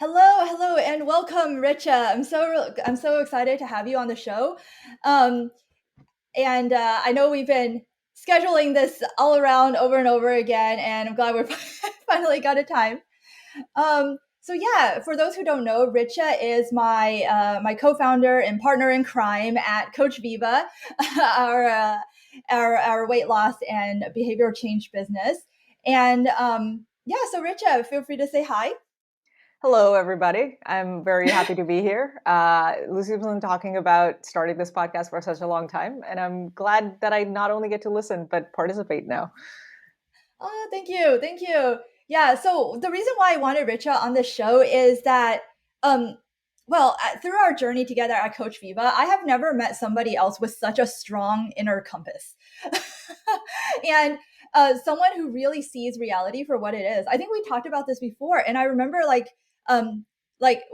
Hello, and welcome, Richa. I'm so excited to have you on the show. Um, and I know we've been scheduling this all around over and over again, and I'm glad we're finally got a time. So yeah, for those who don't know, Richa is my co-founder and partner in crime at Coach Viva, our our weight loss and behavioral change business. And yeah, so Richa, feel free to say hi. Hello, everybody. I'm very happy to be here. Lucy's been talking about starting this podcast for such a long time, and I'm glad that I not only get to listen, but participate now. Oh, thank you. Yeah, so the reason why I wanted Richa on this show is that, through our journey together at Coach Viva, I have never met somebody else with such a strong inner compass, and someone who really sees reality for what it is. I think we talked about this before, and I remember like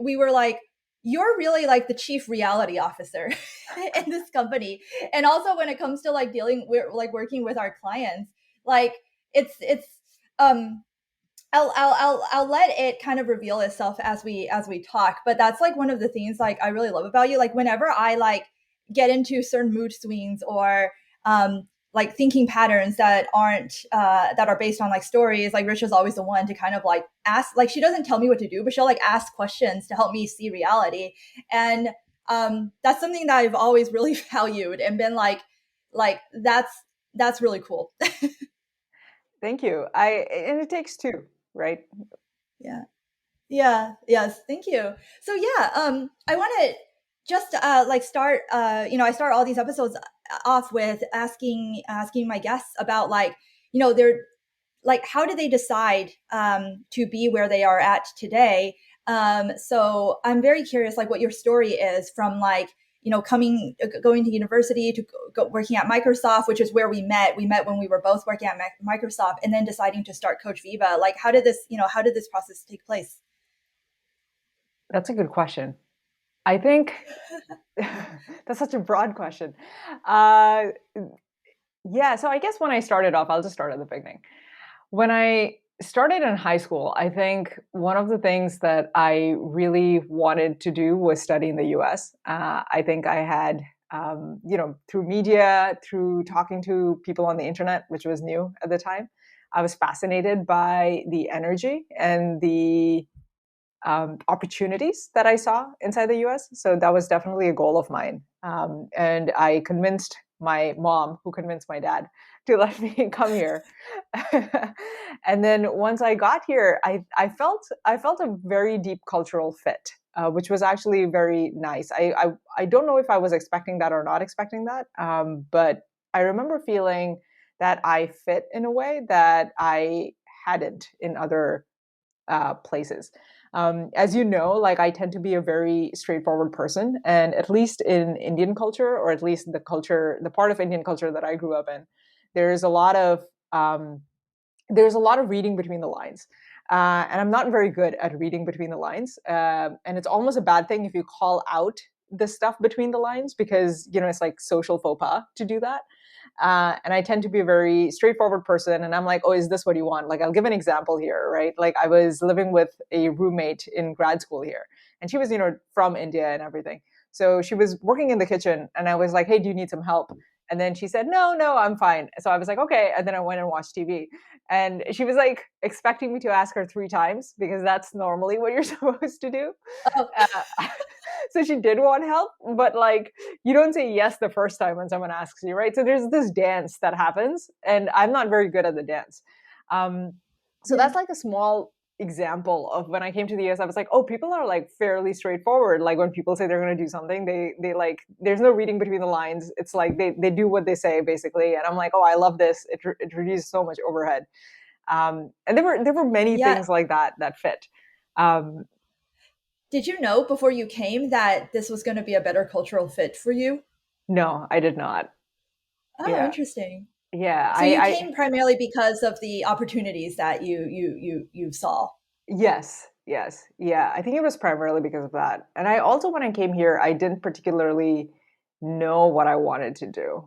we were like, you're really like the chief reality officer in this company, and also when it comes to like dealing with like working with our clients, like it's um I'll let it kind of reveal itself as we talk, but that's like one of the things like I really love about you. Like whenever I like get into certain mood swings or like thinking patterns that aren't that are based on like stories, like Risha's always the one to kind of like ask, like she doesn't tell me what to do, but she'll like ask questions to help me see reality. And that's something that I've always really valued and been like that's really cool. Thank you. And it takes two, right? Yeah. Yeah, yes, thank you. So yeah, I want to just like start I start all these episodes off with asking my guests about like, they're like how do they decide to be where they are at today? So I'm very curious like what your story is from like, coming going to university to working at Microsoft, which is where we met when we were both working at Microsoft, and then deciding to start Coach Viva. Like how did this process take place? That's a good question. I think that's such a broad question. Uh, yeah, so I guess when I started off, I'll just start at the beginning. When I started in high school, I think one of the things that I really wanted to do was study in the US. I think I had, through media, through talking to people on the internet, which was new at the time, I was fascinated by the energy and the opportunities that I saw inside the US. So that was definitely a goal of mine. And I convinced my mom, who convinced my dad, to let me come here. And then once I got here, I felt a very deep cultural fit, which was actually very nice. I don't know if I was expecting that or not expecting that, but I remember feeling that I fit in a way that I hadn't in other places. As you know, like I tend to be a very straightforward person, and at least in Indian culture, or at least the culture, the part of Indian culture that I grew up in, there's a lot of um, there's a lot of reading between the lines. And I'm not very good at reading between the lines. And it's almost a bad thing if you call out the stuff between the lines because, it's like social faux pas to do that. And I tend to be a very straightforward person. And I'm like, oh, is this what you want? Like, I'll give an example here, right? Like, I was living with a roommate in grad school here, and she was, from India and everything. So she was working in the kitchen, and I was like, hey, do you need some help? And then she said, no, I'm fine. So I was like, okay. And then I went and watched TV. And she was like expecting me to ask her three times because that's normally what you're supposed to do. Oh, Uh, so she did want help, but like you don't say yes the first time when someone asks you, right? So there's this dance that happens, and I'm not very good at the dance. Um, so yeah. that's like a small example of when I came to the US. I was like, oh, people are like fairly straightforward. Like when people say they're going to do something, they like there's no reading between the lines. It's like they do what they say basically, and I'm like, oh, I love this. It reduces so much overhead. And there were many Yeah. things like that fit. Um, Did you know before you came that this was going to be a better cultural fit for you? no, I did not. Oh, Yeah, interesting. yeah. So you came primarily because of the opportunities that you saw. Yes, yeah. I think it was primarily because of that. And I also, when I came here, I didn't particularly know what I wanted to do.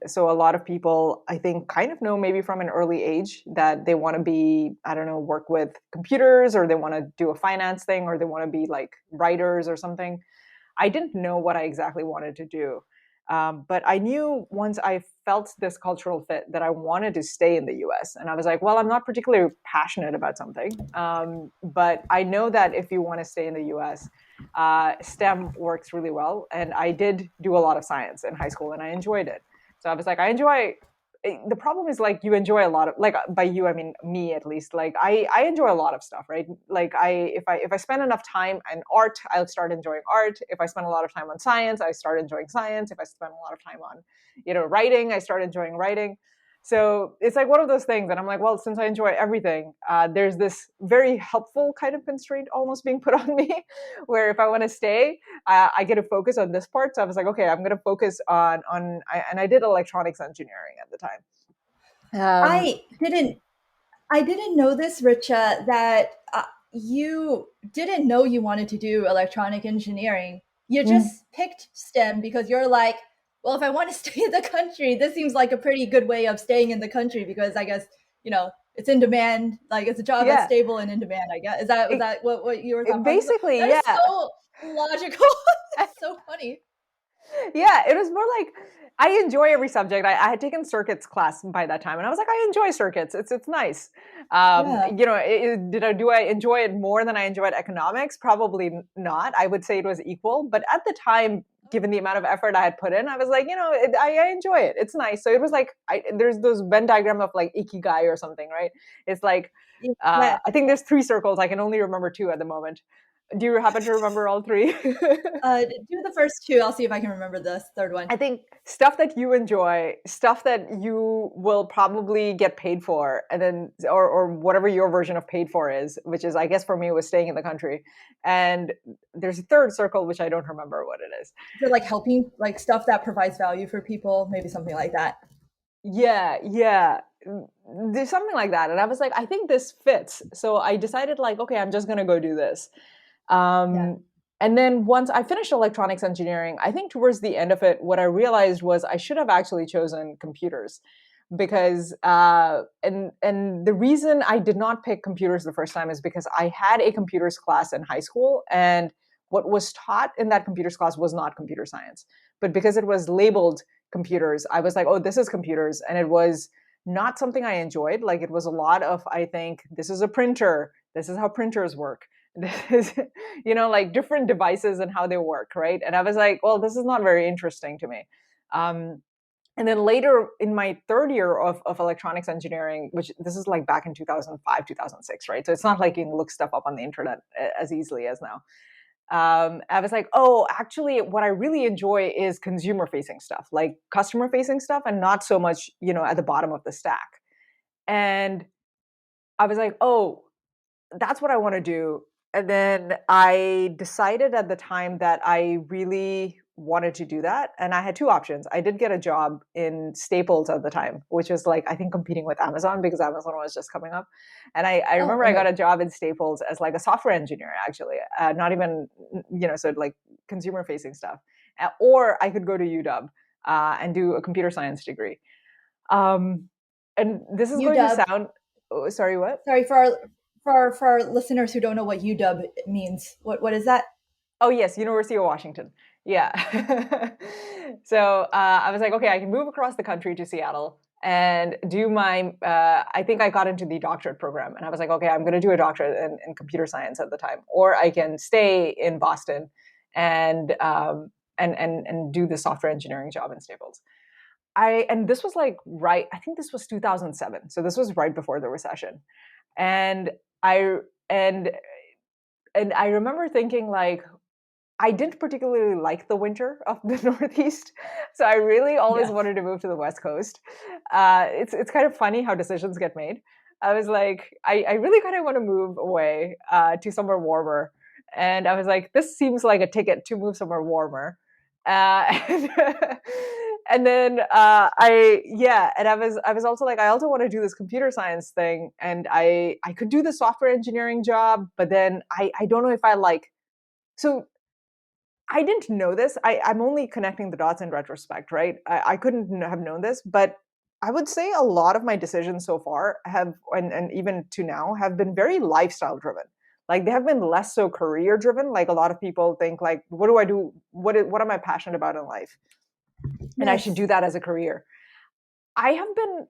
So a lot of people, I think, kind of know maybe from an early age that they want to be, I don't know, work with computers, or they want to do a finance thing, or they want to be like writers or something. I didn't know what I exactly wanted to do. But I knew once I felt this cultural fit that I wanted to stay in the US. And I was like, well, I'm not particularly passionate about something. But I know that if you want to stay in the US, STEM works really well. And I did do a lot of science in high school and I enjoyed it. So I was like, I enjoy. The problem is like you enjoy a lot of, like, by you I mean me at least, like I enjoy a lot of stuff, right? Like if I spend enough time on art, I'll start enjoying art. If I spend a lot of time on science, I start enjoying science. If I spend a lot of time on, writing, I start enjoying writing. So it's like one of those things, and I'm like, well, since I enjoy everything, there's this very helpful kind of constraint almost being put on me, where if I want to stay, I get to focus on this part. So I was like, okay, I'm going to focus and I did electronics engineering at the time. Um, I didn't I didn't know this, Richa, that you didn't know you wanted to do electronic engineering. You mm, just picked STEM because you're like, well, if I want to stay in the country, this seems like a pretty good way of staying in the country because I guess, it's in demand. Like it's a job that's yeah, stable and in demand, I guess. Was it, that what your thought process was? basically, That is yeah. so logical. It's so funny. Yeah, it was more like I enjoy every subject. I had taken circuits class by that time, and I was like, I enjoy circuits. It's nice. Yeah. Do I enjoy it more than I enjoyed economics? Probably not. I would say it was equal, but at the time, given the amount of effort I had put in, I was like, I enjoy it. It's nice. So it was like there's those Venn diagram of like ikigai or something, right? It's like Yeah. I think there's three circles. I can only remember two at the moment. Do you happen to remember all three? Do the first two. I'll see if I can remember this third one. I think stuff that you enjoy, stuff that you will probably get paid for, and then or whatever your version of paid for is, which is I guess for me was staying in the country. And there's a third circle which I don't remember what it is. For like helping, like stuff that provides value for people, maybe something like that. Yeah, yeah. There's something like that. And I was like, I think this fits. So I decided like, okay, I'm just gonna go do this. Yeah. Um, and then once I finished electronics engineering, I think towards the end of it, what I realized was I should have actually chosen computers because and the reason I did not pick computers the first time is because I had a computers class in high school, and what was taught in that computers class was not computer science. But because it was labeled computers, I was like, oh, this is computers, and it was not something I enjoyed. Like it was a lot of, I think, this is a printer, this is how printers work, this is, like different devices and how they work, right? And I was like, well, this is not very interesting to me. Um, and then later in my third year of electronics engineering, which this is like back in 2005, 2006, right? So it's not like you can look stuff up on the internet as easily as now. I was like, oh, actually, what I really enjoy is consumer facing stuff, like customer facing stuff, and not so much, at the bottom of the stack. And I was like, oh, that's what I want to do. And then I decided at the time that I really wanted to do that. And I had two options. I did get a job in Staples at the time, which was like, I think competing with Amazon because Amazon was just coming up. And I Oh, remember I got right. a job in Staples as like a software engineer, actually, not even, so like consumer facing stuff. Or I could go to UW and do a computer science degree. Um, and this is going to UW. sound, oh, sorry, what? Sorry for our listeners who don't know what UW means. What is that? Oh yes, University of Washington. Yeah. So I was like, okay, I can move across the country to Seattle and do my. I think I got into the doctorate program, and I was like, okay, I'm going to do a doctorate in computer science at the time, or I can stay in Boston and and do the software engineering job in Staples. And this was like right. I think this was 2007, so this was right before the recession, and I and and I remember thinking like, I didn't particularly like the winter of the Northeast, so I really always Yeah. wanted to move to the West Coast. It's kind of funny how decisions get made. I was like, I really kind of want to move away to somewhere warmer, and I was like, this seems like a ticket to move somewhere warmer. And, and then and I was also like, I also want to do this computer science thing, and I could do the software engineering job, but then I don't know if I like so I didn't know this. I'm only connecting the dots in retrospect, right? I couldn't have known this, but I would say a lot of my decisions so far have, and even to now, have been very lifestyle driven. Like they have been less so career driven. Like a lot of people think, like, what do I do? What am I passionate about in life? And I should Yes. do that as a career. I have been,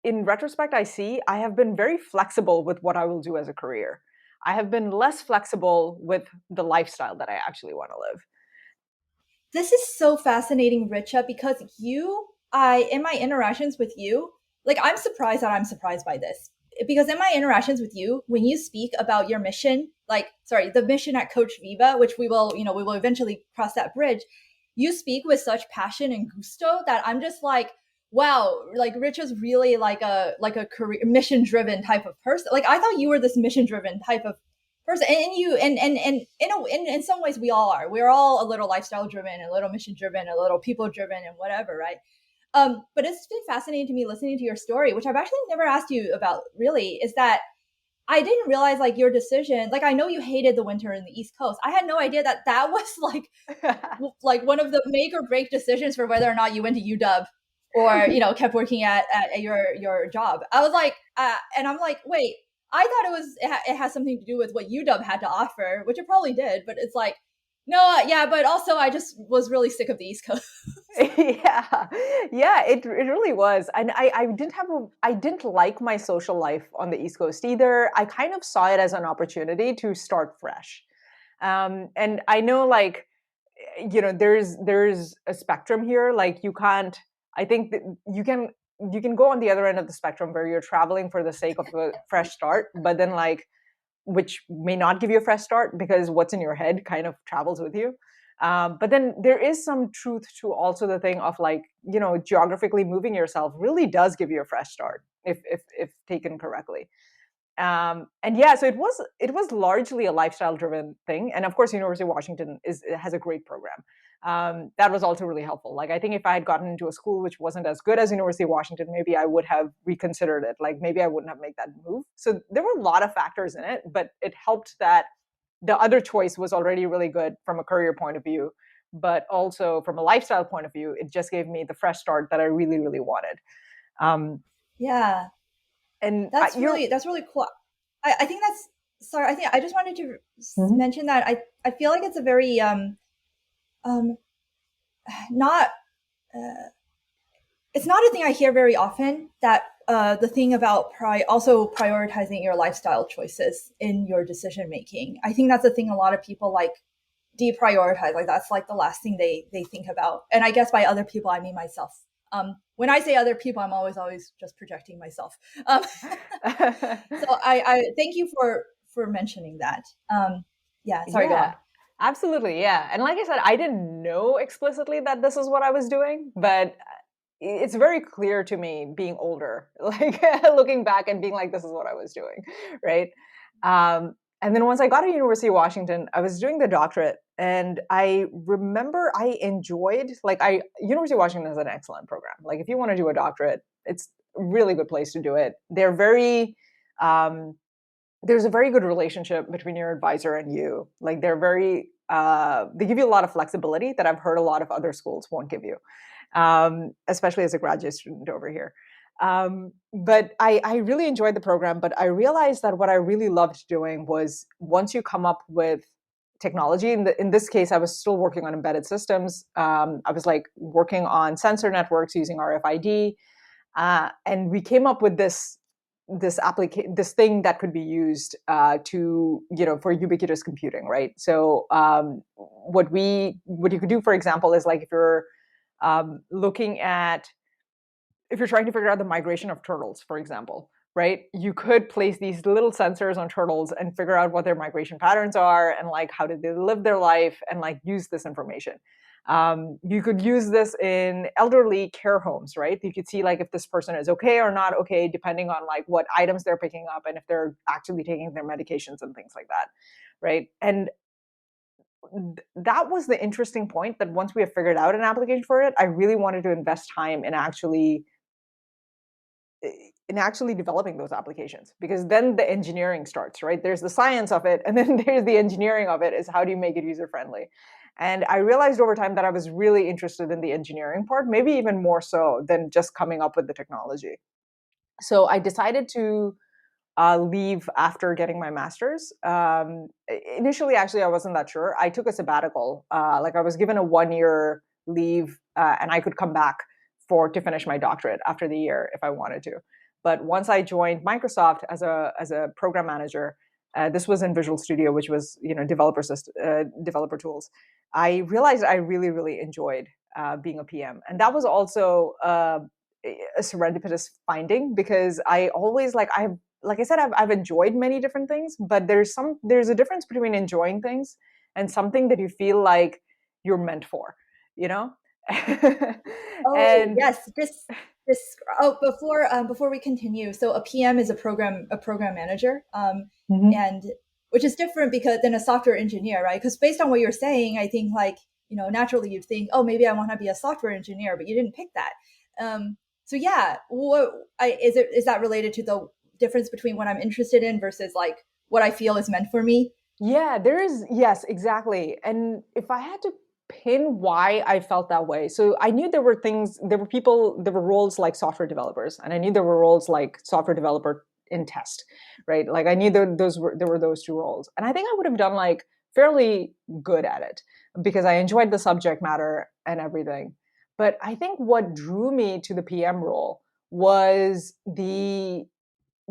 in retrospect, I have been very flexible with what I will do as a career. I have been less flexible with the lifestyle that I actually want to live. This is so fascinating, Richa, because in my interactions with you, like I'm surprised that I'm surprised by this. Because in my interactions with you, when you speak about your mission, the mission at Coach Viva, which we will eventually cross that bridge, you speak with such passion and gusto that I'm just like, wow, like Richa's really like a career mission driven type of person. Like I thought you were this mission driven type of person, and you and in some ways we all are. We're all a little lifestyle driven, a little mission driven, a little people driven, and whatever, right? But it's been fascinating to me listening to your story, which I've actually never asked you about. Really, is that I didn't realize like your decision. Like I know you hated the winter in the East Coast. I had no idea that that was like one of the make or break decisions for whether or not you went to UW or kept working at your job. I was like, and I'm like, wait, I thought it has something to do with what UW had to offer, which it probably did, but it's like, no, yeah, but also I just was really sick of the East Coast. Yeah, yeah, it really was. And I didn't like my social life on the East Coast either. I kind of saw it as an opportunity to start fresh. And I know, like, there's a spectrum here. Like you can't, I think that you can go on the other end of the spectrum where you're traveling for the sake of a fresh start, but then, like, which may not give you a fresh start because what's in your head kind of travels with you. But then there is some truth to also the thing of, like, geographically moving yourself really does give you a fresh start if taken correctly. And yeah, so it was largely a lifestyle driven thing, and of course University of Washington has a great program. That was also really helpful. Like I think if I had gotten into a school which wasn't as good as University of Washington, maybe I would have reconsidered it. Like maybe I wouldn't have made that move. So there were a lot of factors in it, but it helped that the other choice was already really good from a career point of view, but also from a lifestyle point of view, it just gave me the fresh start that I really, really wanted. Um, Yeah, and you're that's really cool. I think that's sorry. I think I just wanted to Mhm. mention that I feel like it's a very um not it's not a thing I hear very often, that the thing about also prioritizing your lifestyle choices in your decision making. I think that's a thing a lot of people like deprioritize. Like that's like the last thing they think about. And I guess by other people, I mean myself. When I say other people, I'm always just projecting myself. So I thank you for mentioning that. Yeah, sorry, go Yeah, on. absolutely. Yeah. And like I said, I didn't know explicitly that this is what I was doing, but it's very clear to me being older, like looking back and being like, this is what I was doing. Right. And then once I got to University of Washington, I was doing the doctorate, and I remember I enjoyed, University of Washington has an excellent program. Like if you want to do a doctorate, it's a really good place to do it. They're very, um, there's a very good relationship between your advisor and you. Like they give you a lot of flexibility that I've heard a lot of other schools won't give you, especially as a graduate student over here. But I really enjoyed the program, but I realized that what I really loved doing was, once you come up with technology, in this case, I was still working on embedded systems. I was like working on sensor networks using RFID, and we came up with this thing that could be used to for ubiquitous computing, right? So what you could do, for example, is like looking at if you're trying to figure out the migration of turtles, for example, right? You could place these little sensors on turtles and figure out what their migration patterns are, and like how did they live their life, and like use this information. You could use this in elderly care homes, right? You could see like if this person is okay or not okay, depending on like what items they're picking up and if they're actually taking their medications and things like that, right? And that was the interesting point, that once we have figured out an application for it, I really wanted to invest time in actually in actually developing those applications, because then the engineering starts, right? There's the science of it, and then there's the engineering of it, is how do you make it user friendly? And I realized over time that I was really interested in the engineering part, maybe even more so than just coming up with the technology. So I decided to leave after getting my master's. Initially, actually, I wasn't that sure. I took a sabbatical. Like I was given a 1 year leave, and I could come back to finish my doctorate after the year if I wanted to. But once I joined Microsoft as a program manager, this was in Visual Studio, which was developer tools. I realized I really enjoyed being a PM, and that was also a serendipitous finding, because I always like I said, I've enjoyed many different things, but there's a difference between enjoying things and something that you feel like you're meant for, you know? Oh And yes, this. Oh, before we continue, so a PM is a program manager, Mhm. and which is different because than a software engineer, right? Because based on what you're saying, I think like naturally you'd think, oh, maybe I want to be a software engineer, but you didn't pick that. So yeah, is that related to the difference between what I'm interested in versus like what I feel is meant for me? Yeah, there is. Yes, exactly. And if I had to pin why I felt that way, so I knew there were people, there were roles like software developers, and I knew there were roles like software developer in test, right? Like I knew there were those two roles, and I think I would have done like fairly good at it because I enjoyed the subject matter and everything. But I think what drew me to the PM role was the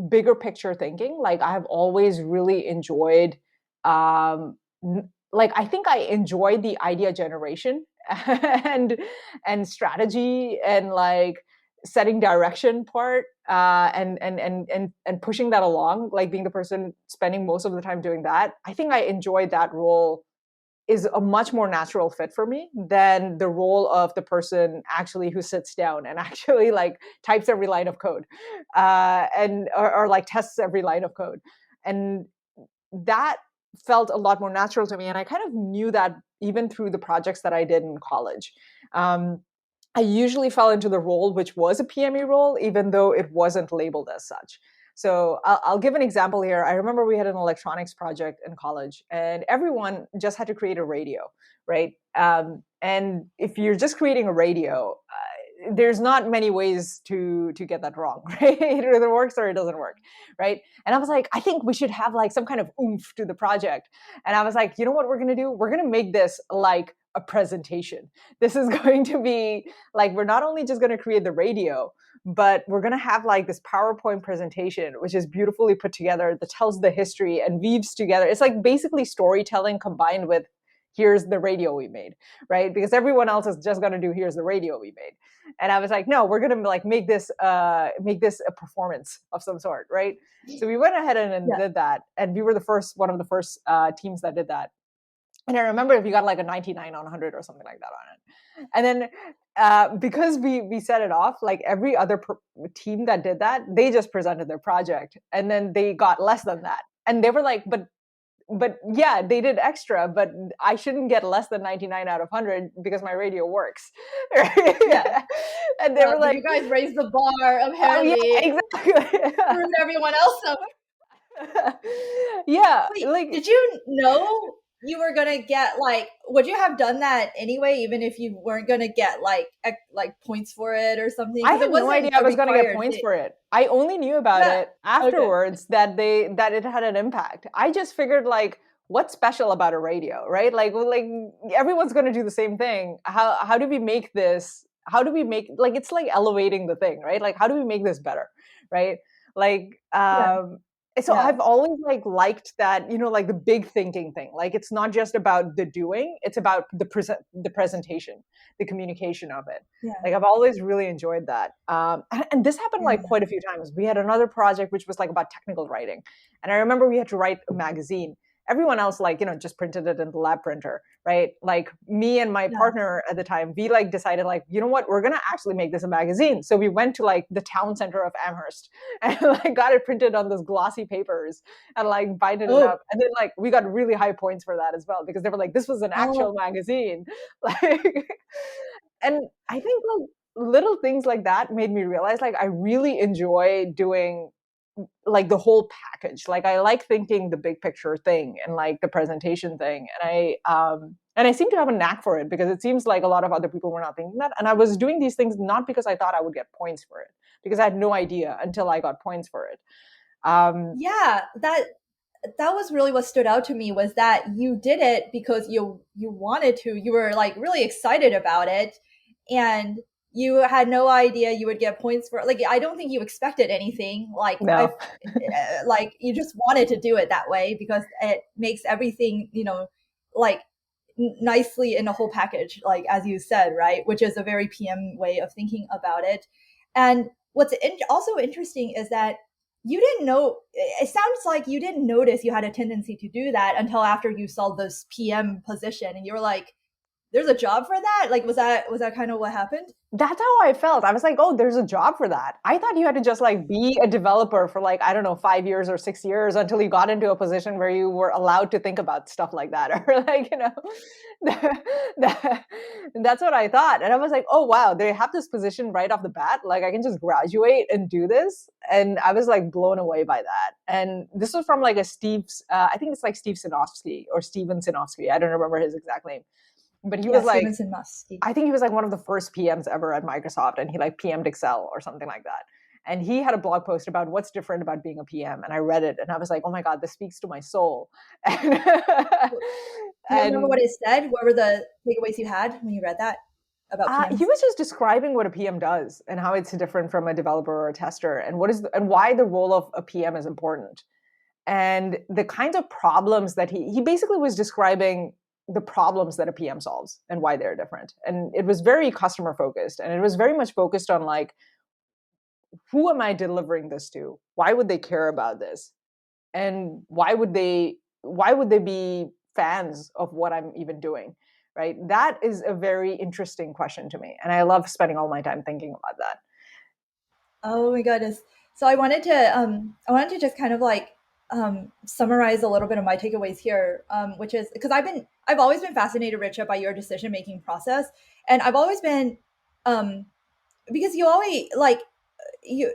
bigger picture thinking. Like I have always really enjoyed, like I think I enjoyed the idea generation and strategy and like setting direction part, and pushing that along, like being the person spending most of the time doing that. I think I enjoyed that role, is a much more natural fit for me than the role of the person actually who sits down and actually like types every line of code, or like tests every line of code. And that felt a lot more natural to me. And I kind of knew that even through the projects that I did in college. I usually fell into the role which was a PME role, even though it wasn't labeled as such. So I'll give an example here. I remember we had an electronics project in college, and everyone just had to create a radio, right? And if you're just creating a radio, there's not many ways to get that wrong, right? It either works or it doesn't work, right? And I was like, I think we should have like some kind of oomph to the project. And I was like, you know what we're gonna do? We're gonna make this like a presentation. This is going to be like, we're not only just going to create the radio, but we're going to have like this PowerPoint presentation, which is beautifully put together, that tells the history and weaves together. It's like basically storytelling combined with here's the radio we made, right? Because everyone else is just going to do here's the radio we made. And I was like, no, we're going to like make this a performance of some sort, right? So we went ahead and Yeah. did that, and we were one of the first teams that did that. And I remember if you got like a 99 on 100 or something like that on it. And then because we set it off, like every other team that did that, they just presented their project, and then they got less than that. And they were like, but yeah, they did extra, but I shouldn't get less than 99 out of 100 because my radio works. Yeah. And they were But like, you guys raised the bar oh yeah, apparently, exactly. screwed everyone else up. Yeah, Wait, like did you know you were gonna get like? Would you have done that anyway, even if you weren't gonna get like points for it or something? I Because had it no idea wasn't I a was going to get required points thing. for it. I only knew about Yeah. it Okay. afterwards that it had an impact. I just figured like, what's special about a radio, right? Like everyone's going to do the same thing. How do we make this? How do we make, like, it's like elevating the thing, right? Like how do we make this better, right? Like Yeah. so Yeah. I've always like liked that, like the big thinking thing. Like it's not just about the doing, it's about the presentation, the communication of it. Yeah. Like I've always really enjoyed that. And this happened like Yeah. quite a few times. We had another project which was like about technical writing. And I remember we had to write a magazine. Everyone else like, just printed it in the lab printer, right? Like me and my Yeah. partner at the time, we like decided like, you know what, we're gonna actually make this a magazine. So we went to like the town center of Amherst and like got it printed on those glossy papers and like binded it Oh. up. And then like we got really high points for that as well, because they were like, this was an Oh. actual magazine. Like, and I think like little things like that made me realize like I really enjoy doing like the whole package. Like I like thinking the big picture thing and like the presentation thing. And I seem to have a knack for it because it seems like a lot of other people were not thinking that. And I was doing these things not because I thought I would get points for it, because I had no idea until I got points for it. Um, Yeah, that was really what stood out to me, was that you did it because you wanted to. You were like really excited about it, and you had no idea you would get points for, like, I don't think you expected anything. Like I no, like you just wanted to do it that way because it makes everything, like nicely in a whole package, like as you said, right? Which is a very PM way of thinking about it. And what's also interesting is that you didn't know, it sounds like you didn't notice you had a tendency to do that until after you saw this PM position and you were like, there's a job for that? Like, was that kind of what happened? that's how I felt. I was like, oh, there's a job for that. I thought you had to just like be a developer for like, I don't know, 5 years or 6 years until you got into a position where you were allowed to think about stuff like that. Or like, that, that's what I thought. And I was like, oh, wow, they have this position right off the bat. Like I can just graduate and do this. And I was like blown away by that. And this was from like I think it's like Steve Sinofsky or Steven Sinofsky. I don't remember his exact name. But he Yeah, was like, Stevenson must. I think he was like one of the first PMs ever at Microsoft, and he like PM'd Excel or something like that. And he had a blog post about what's different about being a PM, and I read it, and I was like, oh my god, this speaks to my soul. And, Do you remember what and it said? What were the takeaways you had when you read that about he PMs? was just describing what a PM does and how it's different from a developer or a tester, and and why the role of a PM is important, and the kinds of problems that he basically was describing the problems that a PM solves and why they're different. And it was very customer focused, and it was very much focused on like, who am I delivering this to? Why would they care about this? And why would they be fans of what I'm even doing? Right? That is a very interesting question to me. And I love spending all my time thinking about that. Oh my goodness. So I wanted to just kind of like summarize a little bit of my takeaways here, which is because I've always been fascinated, Richa, by your decision making process, and I've always been um, because you always like you.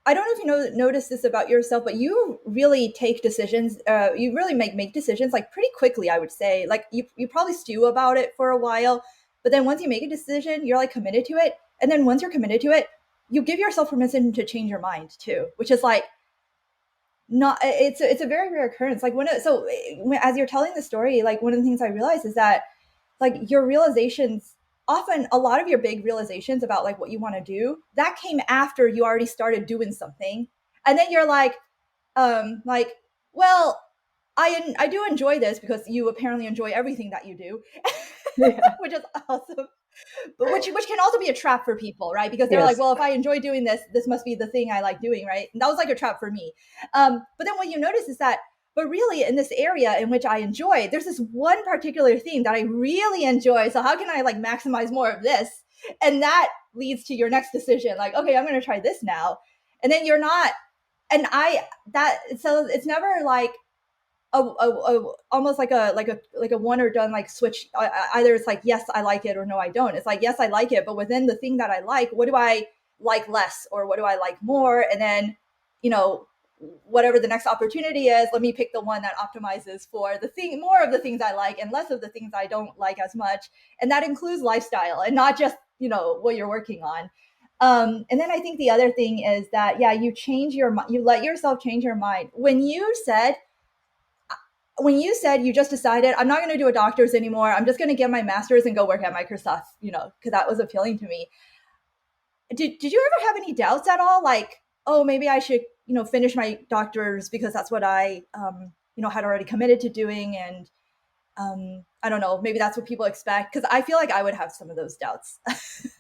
I don't know if you notice this about yourself, but you really take decisions. You really make decisions like pretty quickly. I would say, like you probably stew about it for a while, but then once you make a decision, you're like committed to it. And then once you're committed to it, you give yourself permission to change your mind too, which is like not. It's a very rare occurrence. Like as you're telling the story, like one of the things I realized is that like your realizations, often a lot of your big realizations about like what you want to do, that came after you already started doing something, and then you're like, well, I do enjoy this, because you apparently enjoy everything that you do, Yeah. which is awesome. But which can also be a trap for people, right? Because they're like, Yes. well, if I enjoy doing this, this must be the thing I like doing, right? And that was like a trap for me. But then what you notice is that, but really in this area in which I enjoy, there's this one particular thing that I really enjoy. So how can I like maximize more of this? And that leads to your next decision, like, okay, I'm going to try this now. And then you're not, and I that so it's never like almost like a one or done like switch. Either it's like yes I like it, or no I don't. It's like yes I like it, but within the thing that I like, what do I like less, or what do I like more? And then you know whatever the next opportunity is, let me pick the one that optimizes for the thing, more of the things I like and less of the things I don't like as much. And that includes lifestyle and not just what you're working on. And then I think the other thing is that, yeah, you let yourself change your mind when you said you just decided, I'm not going to do a doctor's anymore. I'm just going to get my master's and go work at Microsoft, because that was appealing to me. Did you ever have any doubts at all? Like, oh, maybe I should, finish my doctor's because that's what I, had already committed to doing. And I don't know, maybe that's what people expect. Cause I feel like I would have some of those doubts.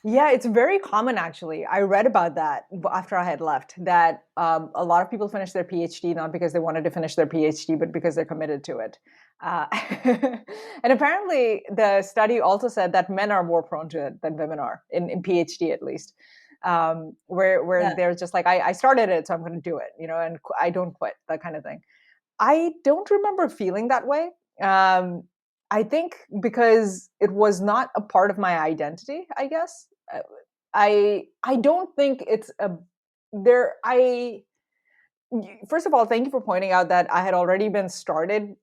Yeah, it's very common actually. I read about that after I had left, that a lot of people finish their PhD not because they wanted to finish their PhD, but because they're committed to it. Uh, and apparently, the study also said that men are more prone to it than women are, in PhD at least. Where Yeah. they're just like, I started it, so I'm going to do it, and I don't quit, that kind of thing. I don't remember feeling that way. Um, I think because it was not a part of my identity, I guess. I don't think it's a there I first of all, thank you for pointing out that I had already been starting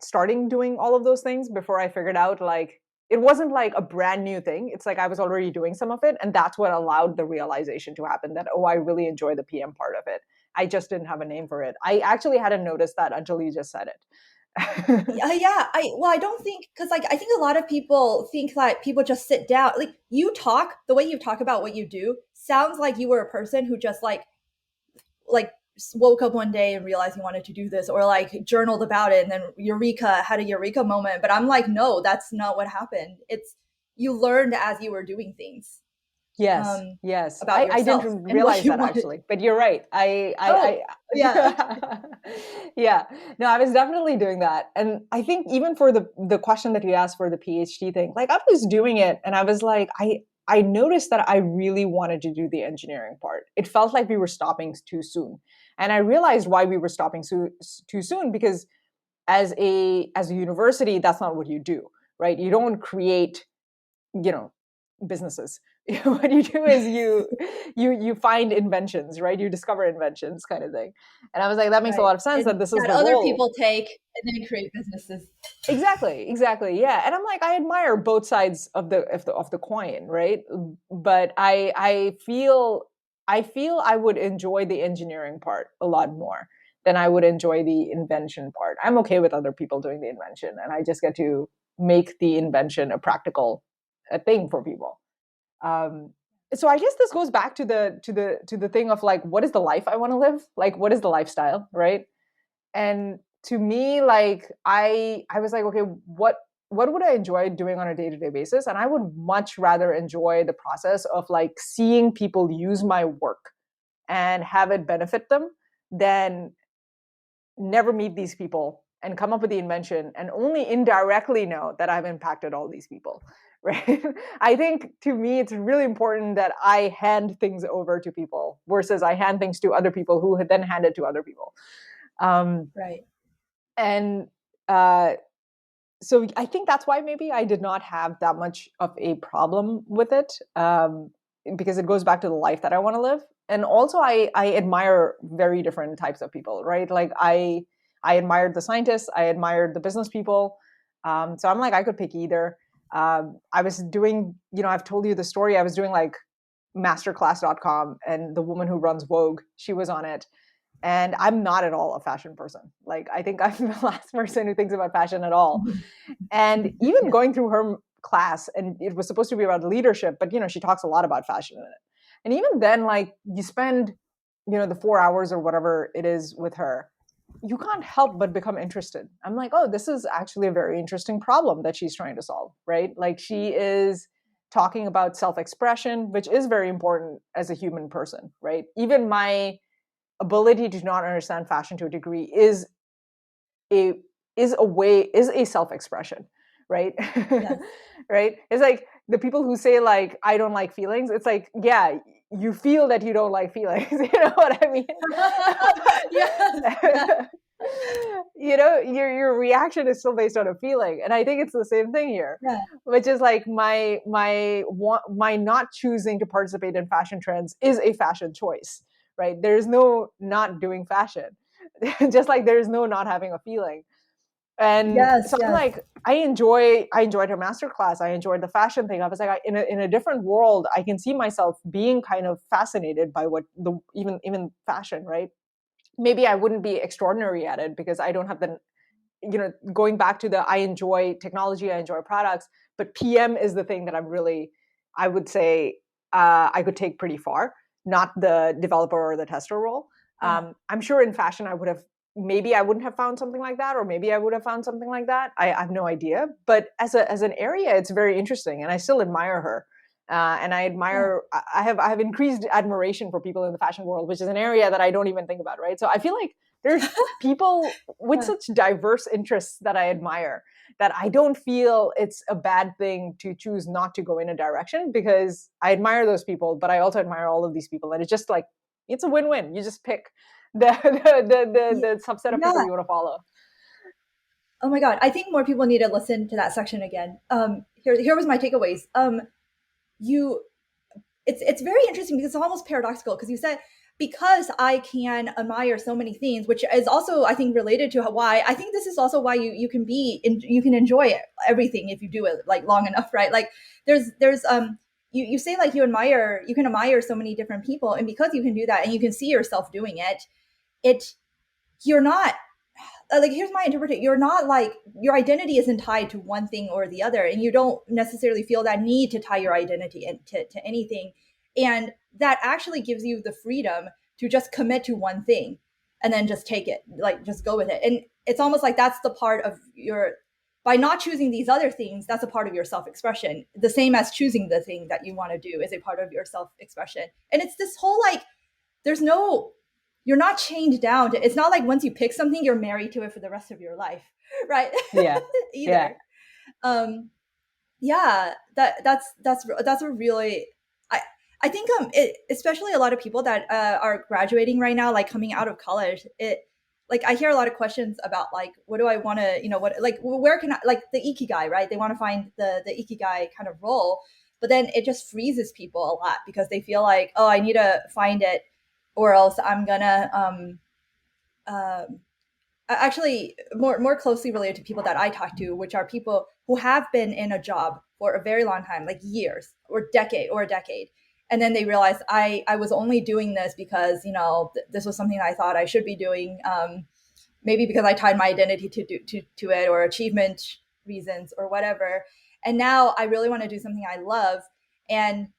doing all of those things before I figured out like it wasn't like a brand new thing. It's like I was already doing some of it, and that's what allowed the realization to happen that, oh, I really enjoy the PM part of it. I just didn't have a name for it. I actually hadn't noticed that until you just said it. Yeah, I don't think, because like I think a lot of people think that people just sit down. Like you talk, the way you talk about what you do sounds like you were a person who just like woke up one day and realized you wanted to do this, or like journaled about it and then eureka, had a eureka moment. But I'm like, no, that's not what happened. It's you learned as you were doing things, Yes, um yes. about I yourself didn't and what realize you that wanted. actually, but you're right. Oh, yeah. Yeah. No, I was definitely doing that. And I think even for the question that you asked for the PhD thing, like I was doing it and I was like, I noticed that I really wanted to do the engineering part. It felt like we were stopping too soon. And I realized why we were stopping too soon because as a university, that's not what you do, right? You don't create, you know, businesses. What you do is you find inventions, right? You discover inventions, kind of thing. And I was like, that makes a Right. lot of sense that And this is that the other role. people take and then create businesses. Exactly, exactly, yeah. And I'm like, I admire both sides of the coin, right? But I feel I would enjoy the engineering part a lot more than I would enjoy the invention part. I'm okay with other people doing the invention, and I just get to make the invention a thing for people. um so I guess this goes back to the thing of like, what is the life I want to live, like what is the lifestyle, right? And to me, like I was like, okay, what would I enjoy doing on a day-to-day basis? And I would much rather enjoy the process of like seeing people use my work and have it benefit them than never meet these people and come up with the invention and only indirectly know that I've impacted all these people. Right. I think to me, it's really important that I hand things over to people versus I hand things to other people who then hand it to other people. Um, Right. and uh, so I think that's why maybe I did not have that much of a problem with it, because it goes back to the life that I want to live. And also, I admire very different types of people, right? Like I admired the scientists, I admired the business people. So I'm like, I could pick either. I was doing, I've told you the story. I was doing like masterclass.com, and the woman who runs Vogue, she was on it, and I'm not at all a fashion person. Like I think I'm the last person who thinks about fashion at all. And even Yeah. going through her class, and it was supposed to be about leadership, but she talks a lot about fashion in it. And even then, like you spend, the 4 hours or whatever it is with her, you can't help but become interested. I'm like, oh, this is actually a very interesting problem that she's trying to solve, right? Like she is talking about self-expression, which is very important as a human person, right? Even my ability to not understand fashion to a degree a is a self-expression, right? Yes. Right, it's like the people who say like I don't like feelings, it's like, yeah, you feel that you don't like feelings. You know what I mean? Yes. Yeah. Your reaction is still based on a feeling, and I think it's the same thing here, Yeah. which is like my not choosing to participate in fashion trends is a fashion choice, right? There's no not doing fashion. Just like there's no not having a feeling. And Yes. so I'm Yes. like, I enjoyed her master class, I enjoyed the fashion thing. I was like, in a different world I can see myself being kind of fascinated by what the even fashion, right? Maybe I wouldn't be extraordinary at it because I don't have the, going back to the, I enjoy technology, I enjoy products, but PM is the thing that I'm really, I would say, I could take pretty far, not the developer or the tester role. Yeah. I'm sure in fashion maybe I wouldn't have found something like that, or maybe I would have found something like that. I have no idea. But as an area, it's very interesting, and I still admire her. And I Yeah. admire. I have increased admiration for people in the fashion world, which is an area that I don't even think about. Right. So I feel like there's people with Yeah. such diverse interests that I admire, that I don't feel it's a bad thing to choose not to go in a direction, because I admire those people, but I also admire all of these people. And it's just like, it's a win-win. You just pick the subset of people Yeah. you want to follow. Oh my God. I think more people need to listen to that section again. Here was my takeaways. You it's very interesting because it's almost paradoxical because you said because I can admire so many things, which is also I think related to why I think this is also why you can you can enjoy everything if you do it like long enough, right? Like there's you say like you can admire so many different people, and because you can do that and you can see yourself doing it, it you're not like here's my interpretation, you're not like your identity isn't tied to one thing or the other, and you don't necessarily feel that need to tie your identity to anything, and that actually gives you the freedom to just commit to one thing and then just take it, like just go with it. And it's almost like that's the part of your, by not choosing these other things, that's a part of your self-expression, the same as choosing the thing that you want to do is a part of your self-expression. And it's this whole like there's no, you're not chained down to, it's not like once you pick something you're married to it for the rest of your life, right? Yeah. Yeah. Either. um yeah, that's a really, i I think especially a lot of people that are graduating right now, like coming out of college, it like I hear a lot of questions about like what do I want to, what like where can I, like the ikigai, right? They want to find the ikigai kind of role, but then it just freezes people a lot because they feel like, oh, I need to find it or else I'm gonna um actually more closely related to people that I talk to, which are people who have been in a job for a very long time, like years or a decade, and then they realize I was only doing this because this was something I thought I should be doing, maybe because I tied my identity to it or achievement reasons or whatever, and now I really want to do something I love, and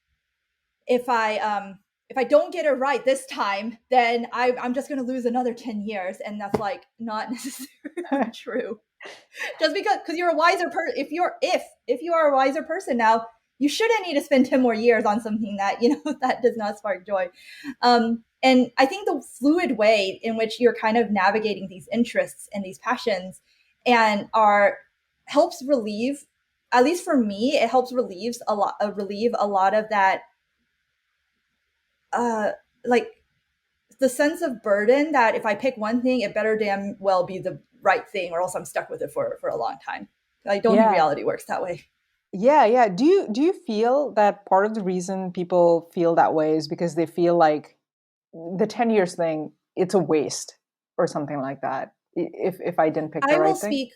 if I don't get it right this time, then I'm just going to lose another 10 years, and that's like not necessarily true. Just because you're a wiser person, if you are a wiser person now, you shouldn't need to spend 10 more years on something that that does not spark joy. And I think the fluid way in which you're kind of navigating these interests and these passions and are helps relieve, at least for me, it helps relieve a lot of that uh like the sense of burden that if I pick one thing, it better damn well be the right thing, or else I'm stuck with it for a long time. I don't think Yeah. reality works that way. Yeah, yeah. Do you feel that part of the reason people feel that way is because they feel like the 10 years thing, it's a waste or something like that, if I didn't pick the I will right thing? speak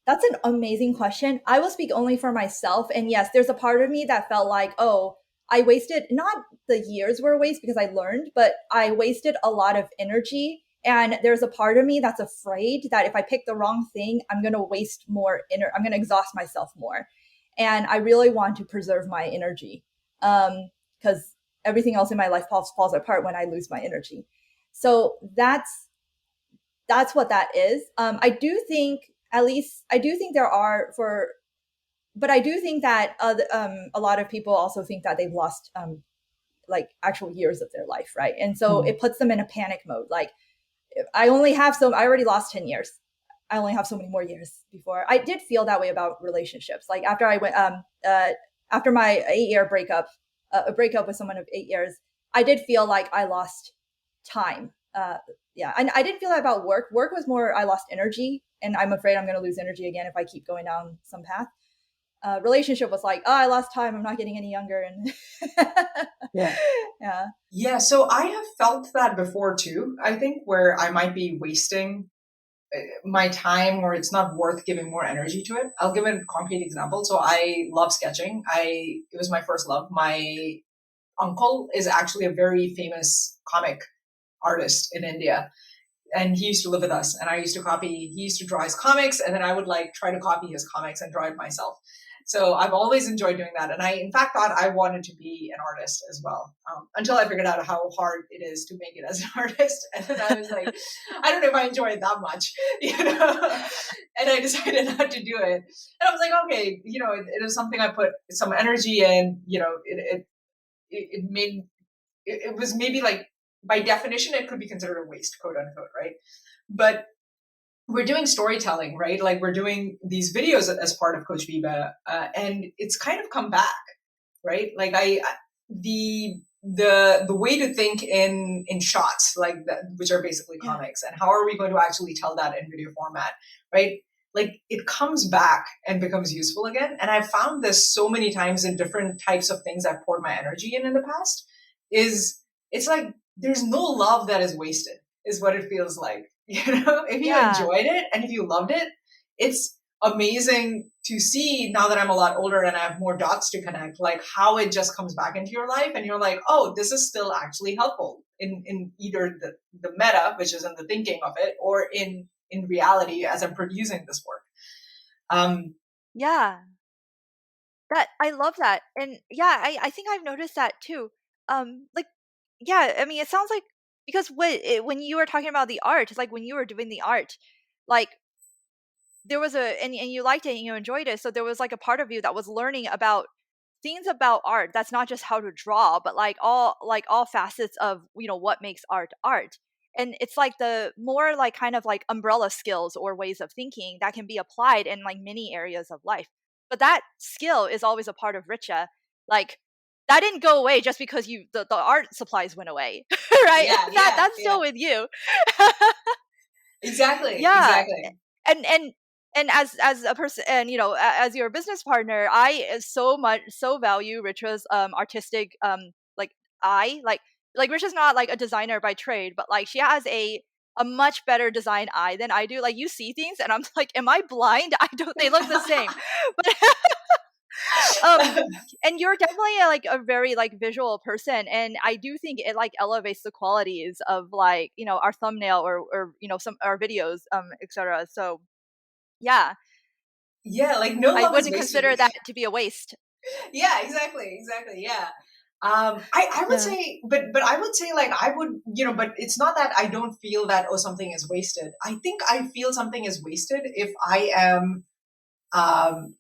That's an amazing question. I will speak only for myself. And yes, there's a part of me that felt like, oh, I wasted, not the years were a waste because I learned, but I wasted a lot of energy. And there's a part of me that's afraid that if I pick the wrong thing, I'm going to waste more I'm going to exhaust myself more. And I really want to preserve my energy, because everything else in my life falls apart when I lose my energy. So that's what that is. I do think, at least I do think there are for, but I do think that a lot of people also think that they've lost like actual years of their life, right? And so Hmm. it puts them in a panic mode. Like I already lost 10 years. I only have so many more years before. I did feel that way about relationships. Like after my 8 year breakup, a breakup with someone of 8 years, I did feel like I lost time. Yeah, and I didn't feel that about work. Work was more I lost energy, and I'm afraid I'm going to lose energy again if I keep going down some path. Relationship was like, oh, I lost time. I'm not getting any younger, and Yeah. yeah, Yeah, so I have felt that before too. I think where I might be wasting my time or it's not worth giving more energy to it. I'll give a concrete example. So I love sketching. It was my first love. My uncle is actually a very famous comic artist in India, and he used to live with us, and I used to copy, he used to draw his comics, and then I would like try to copy his comics and draw it myself. So I've always enjoyed doing that. And I, in fact, thought I wanted to be an artist as well, until I figured out how hard it is to make it as an artist. And then I was like, I don't know if I enjoy it that much, and I decided not to do it. And I was like, okay, it was something I put some energy in, it made, it was maybe like, by definition, it could be considered a waste, quote unquote, right? But we're doing storytelling, right? Like we're doing these videos as part of Coach Viva, and it's kind of come back, right? Like the way to think in shots like that, which are basically comics, and how are we going to actually tell that in video format, right? like it comes back and becomes useful again. And I've found this so many times in different types of things I've poured my energy in the past, is it's like there's no love that is wasted, is what it feels like. If you Yeah. enjoyed it and if you loved it, it's amazing to see now that I'm a lot older and I have more dots to connect, like how it just comes back into your life and you're like, oh, this is still actually helpful in either the meta, which is in the thinking of it, or in reality as I'm producing this work. Yeah. That I love that. And yeah, I think I've noticed that too. Like yeah, I mean it sounds like because when you were talking about the art, it's like when you were doing the art, like there was and you liked it and you enjoyed it, so there was like a part of you that was learning about things about art that's not just how to draw, but like all facets of what makes art. And it's like the more like kind of like umbrella skills or ways of thinking that can be applied in like many areas of life. But that skill is always a part of Richa. Like that didn't go away just because the art supplies went away. Right? Yeah, that yeah, that's yeah. still with you. Exactly, Yeah. exactly. And as a person, and as your business partner, I so value Richa's artistic like eye. Like Richa's not like a designer by trade, but like she has a much better design eye than I do. Like you see things and I'm like, am I blind? I don't, they look the same. But um and you're definitely like a very like visual person, and I do think it like elevates the qualities of like our thumbnail or some our videos, etc. So yeah, Yeah, like no I love is wouldn't wasted. consider that to be a waste. Yeah, exactly, yeah. I would Yeah. say, but I would say like I would, but it's not that I don't feel that, oh, something is wasted. I think I feel something is wasted if I am, um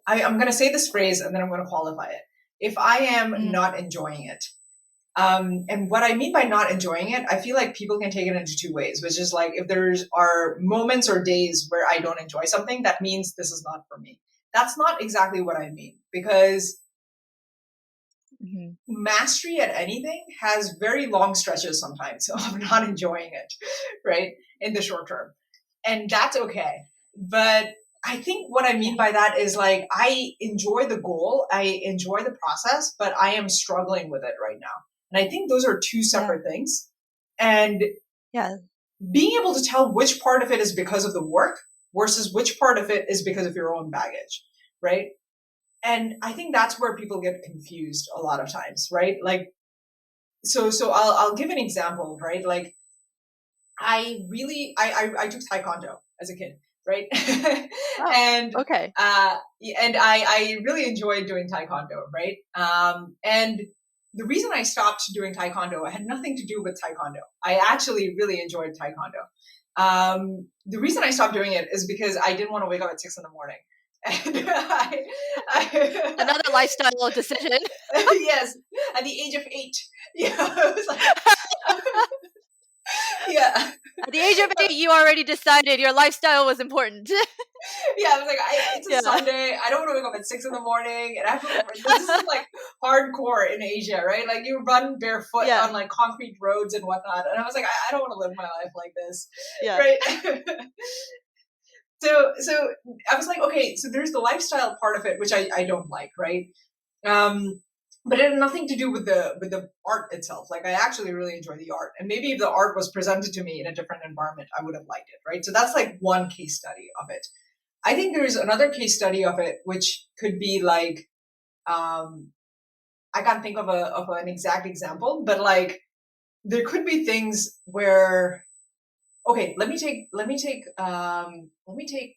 I'm going to say this phrase and then I'm going to qualify it. If I am Mm, not enjoying it. And what I mean by not enjoying it, I feel like people can take it into two ways, which is like if there's are moments or days where I don't enjoy something, that means this is not for me. That's not exactly what I mean, because mhm. mastery at anything has very long stretches sometimes of not enjoying it, right? In the short term. And that's okay. But I think what I mean by that is like I enjoy the goal, I enjoy the process, but I am struggling with it right now. And I think those are two Yeah. separate things. And Yeah. being able to tell which part of it is because of the work versus which part of it is because of your own baggage, right? And I think that's where people get confused a lot of times, right? Like, so I'll give an example, right? Like, I took taekwondo as a kid, right? Oh, and okay. I really enjoyed doing taekwondo, right? And the reason I stopped doing taekwondo had nothing to do with taekwondo. I actually really enjoyed taekwondo. The reason I stopped doing it is because I didn't want to wake up at 6 a.m. And Another lifestyle decision. yes, at the age of 8. Yeah, I was like, yeah. At the age of 8, you already decided your lifestyle was important. Yeah, I was like, it's a Yeah. Sunday. I don't want to wake up at 6 a.m. and I have to. This is like hardcore in Asia, right? Like you run barefoot Yeah. on like concrete roads and whatnot. And I was like, I don't want to live my life like this, Yeah. right? So I was like, okay, so there's the lifestyle part of it, which I don't like, right? But it had nothing to do with the art itself. Like I actually really enjoy the art, and maybe if the art was presented to me in a different environment, I would have liked it, right? So that's like one case study of it. I think there's another case study of it, which could be like, I can't think of an exact example, but like there could be things where, okay, let me take.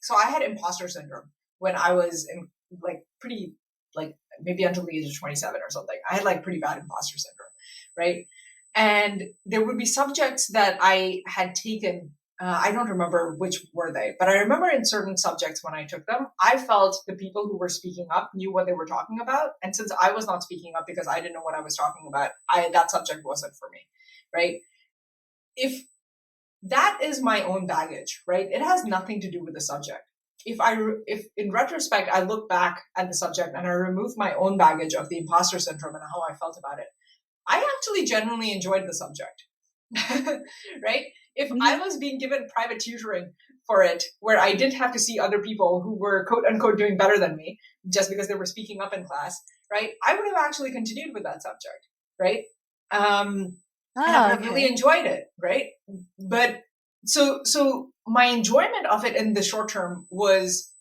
So I had imposter syndrome when I was in like pretty like maybe until the age of 27 or something. I had like pretty bad imposter syndrome, right? And there would be subjects that I had taken. I don't remember which were they, but I remember in certain subjects when I took them, I felt the people who were speaking up knew what they were talking about, and since I was not speaking up because I didn't know what I was talking about, that subject wasn't for me, right? If that is my own baggage, right? It has nothing to do with the subject. If in retrospect I look back at the subject and I remove my own baggage of the imposter syndrome and how I felt about it, I actually genuinely enjoyed the subject. Right? If I Hmm. was being given private tutoring for it, where I didn't have to see other people who were quote unquote doing better than me just because they were speaking up in class, right? I would have actually continued with that subject, right? And I would have really enjoyed it, right? But so my enjoyment of it in the short term was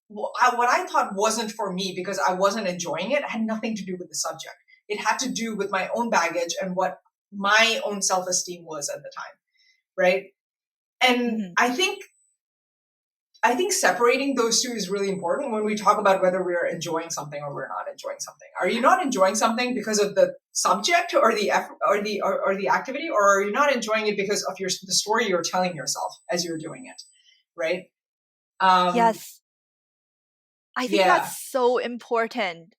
what I thought wasn't for me because I wasn't enjoying it had nothing to do with the subject. It had to do with my own baggage and what my own self-esteem was at the time, right? And I think separating those two is really important when we talk about whether we're enjoying something or we're not enjoying something. Are you not enjoying something because of the subject or the effort or the activity, or are you not enjoying it because of the story you're telling yourself as you're doing it, right? Yes. I think Yeah. that's so important.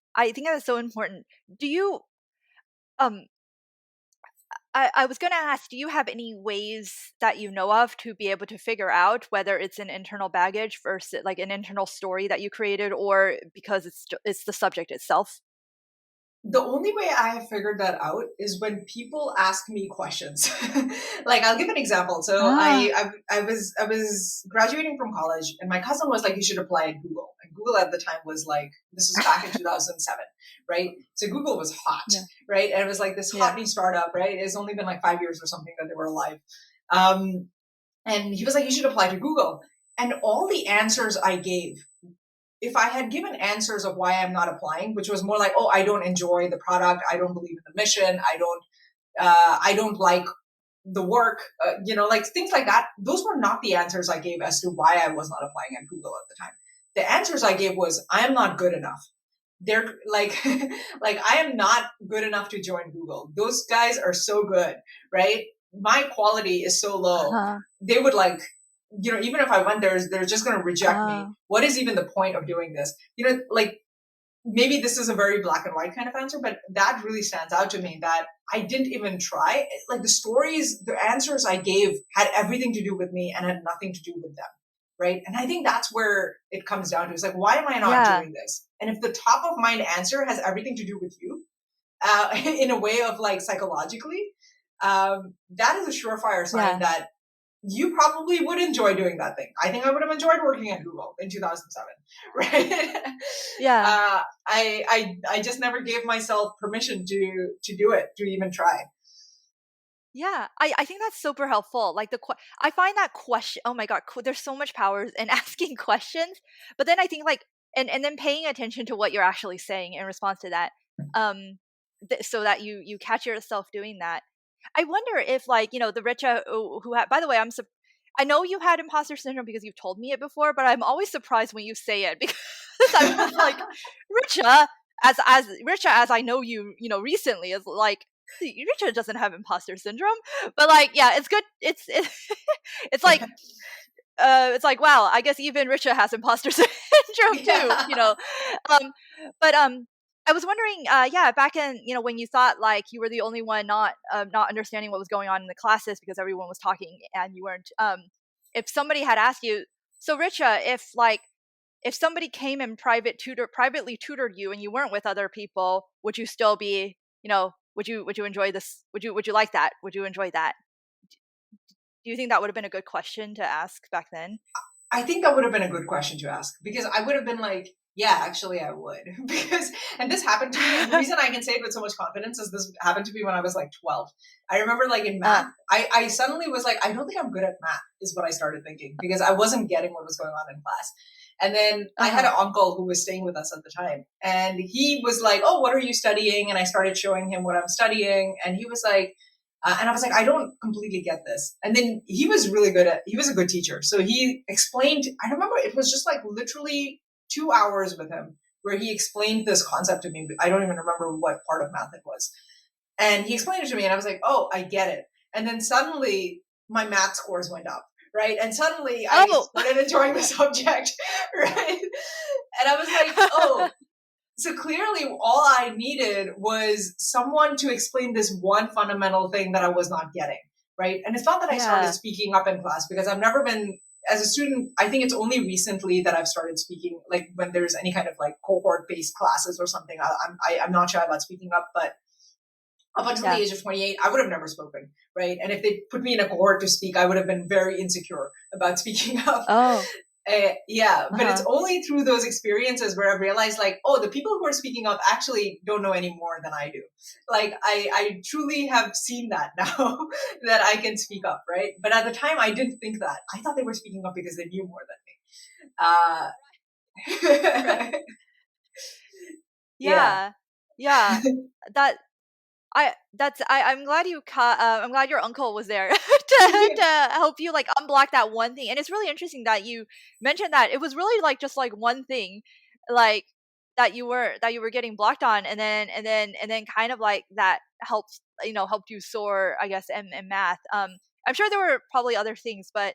Do you I was going to ask, do you have any ways that you know of to be able to figure out whether it's an internal baggage versus like an internal story that you created, or because it's the subject itself? The only way I have figured that out is when people ask me questions. Like, I'll give an example. So I was graduating from college, and my cousin was like, "You should apply at Google." And Google at the time was like, this was back in 2007, right? So Google was hot, right? And it was like this hot new startup, right? It's only been like 5 years or something that they were alive. And he was like, "You should apply to Google." And all the answers I gave, if I had given answers of why I'm not applying, which was more like, "Oh, I don't enjoy the product. I don't believe in the mission. I don't like the work," like things like that. Those were not the answers I gave as to why I was not applying at Google at the time. The answers I gave was, "I am not good enough." They're like, like, I am not good enough to join Google. Those guys are so good, right? My quality is so low. They would like, even if I went there, they're just going to reject me. What is even the point of doing this? Like, maybe this is a very black and white kind of answer, but that really stands out to me that I didn't even try. Like, the answers I gave had everything to do with me and had nothing to do with them. Right. And I think that's where it comes down to. It's like, why am I not doing this? And if the top of mind answer has everything to do with you, in a way of like psychologically, that is a surefire sign that you probably would enjoy doing that thing. I think I would have enjoyed working at Google in 2007, right? Yeah. I just never gave myself permission to do it, to even try. Yeah, I think that's super helpful. Like I find that question, oh my God, there's so much power in asking questions. But then I think like, and then paying attention to what you're actually saying in response to that, so that you catch yourself doing that. I wonder if like, the Richa who had, by the way, I know you had imposter syndrome because you've told me it before, but I'm always surprised when you say it because I'm just like, Richa, as Richa as I know you, recently, is like, Richa doesn't have imposter syndrome, but like, yeah, it's good. It's like, wow, I guess even Richa has imposter syndrome too, but I was wondering, back in, when you thought like you were the only one not understanding what was going on in the classes because everyone was talking and you weren't, if somebody had asked you, so Richa, if somebody came and privately tutored you and you weren't with other people, would you still be, would you enjoy this? Would you like that? Would you enjoy that? Do you think that would have been a good question to ask back then? I think that would have been a good question to ask, because I would have been like, yeah, actually I would. And this happened to me. And the reason I can say it with so much confidence is this happened to me when I was like 12. I remember like in math, I suddenly was like, I don't think I'm good at math is what I started thinking, because I wasn't getting what was going on in class. And then I had an uncle who was staying with us at the time, and he was like, "Oh, what are you studying?" And I started showing him what I'm studying. And he was like, and I was like, I don't completely get this. And then he was he was a good teacher. So he explained, I remember it was just like literally 2 hours with him where he explained this concept to me. I don't even remember what part of math it was. And he explained it to me and I was like, oh, I get it. And then suddenly my math scores went up, right? And suddenly I started enjoying the subject, right? And I was like, oh, so clearly all I needed was someone to explain this one fundamental thing that I was not getting, right? And it's not that I started speaking up in class, because I've never been, as a student, I think it's only recently that I've started speaking, like when there's any kind of like cohort-based classes or something. I'm not shy about speaking up, but Up until the age of 28, I would have never spoken, right? And if they put me in a cohort to speak, I would have been very insecure about speaking up. Oh. But it's only through those experiences where I've realized, like, oh, the people who are speaking up actually don't know any more than I do. Like, I truly have seen that now that I can speak up, right? But at the time, I didn't think that. I thought they were speaking up because they knew more than me. Right. Yeah. That I'm glad I'm glad your uncle was there to help you like unblock that one thing. And it's really interesting that you mentioned that it was really like just like one thing, like that you were getting blocked on, and then kind of like that helped you soar, I guess, in math. I'm sure there were probably other things, but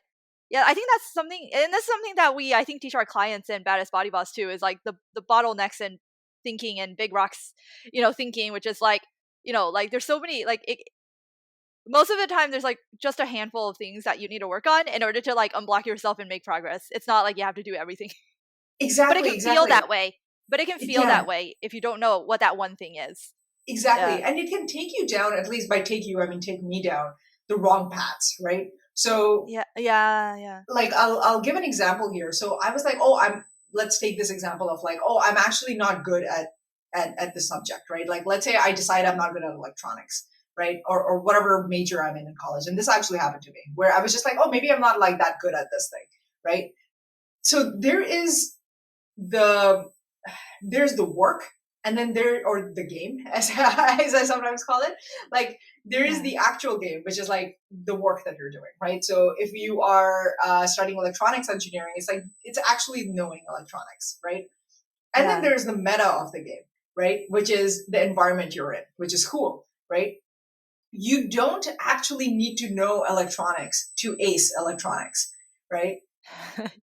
yeah, I think that's something, and that's something that we, I think, teach our clients in Badass Body Boss too, is like the bottlenecks in thinking and big rocks, thinking, which is like, like there's so many, like most of the time there's like just a handful of things that you need to work on in order to like unblock yourself and make progress. It's not like you have to do everything. Exactly. But it can feel that way. But it can feel that way if you don't know what that one thing is. Exactly. Yeah. And it can take you down, at least by take you, I mean, take me down the wrong paths, right? So yeah. Like I'll give an example here. So I was like, let's take this example of like, I'm actually not good at the subject, right? Like, let's say I decide I'm not good at electronics, right? Or whatever major I'm in college. And this actually happened to me where I was just like, maybe I'm not like that good at this thing, right? So there's the work, and then or the game, as I sometimes call it. Like, there is the actual game, which is like the work that you're doing, right? So if you are studying electronics engineering, it's actually knowing electronics, right? And then there's the meta of the game, right? Which is the environment you're in, which is cool, right? You don't actually need to know electronics to ace electronics, right?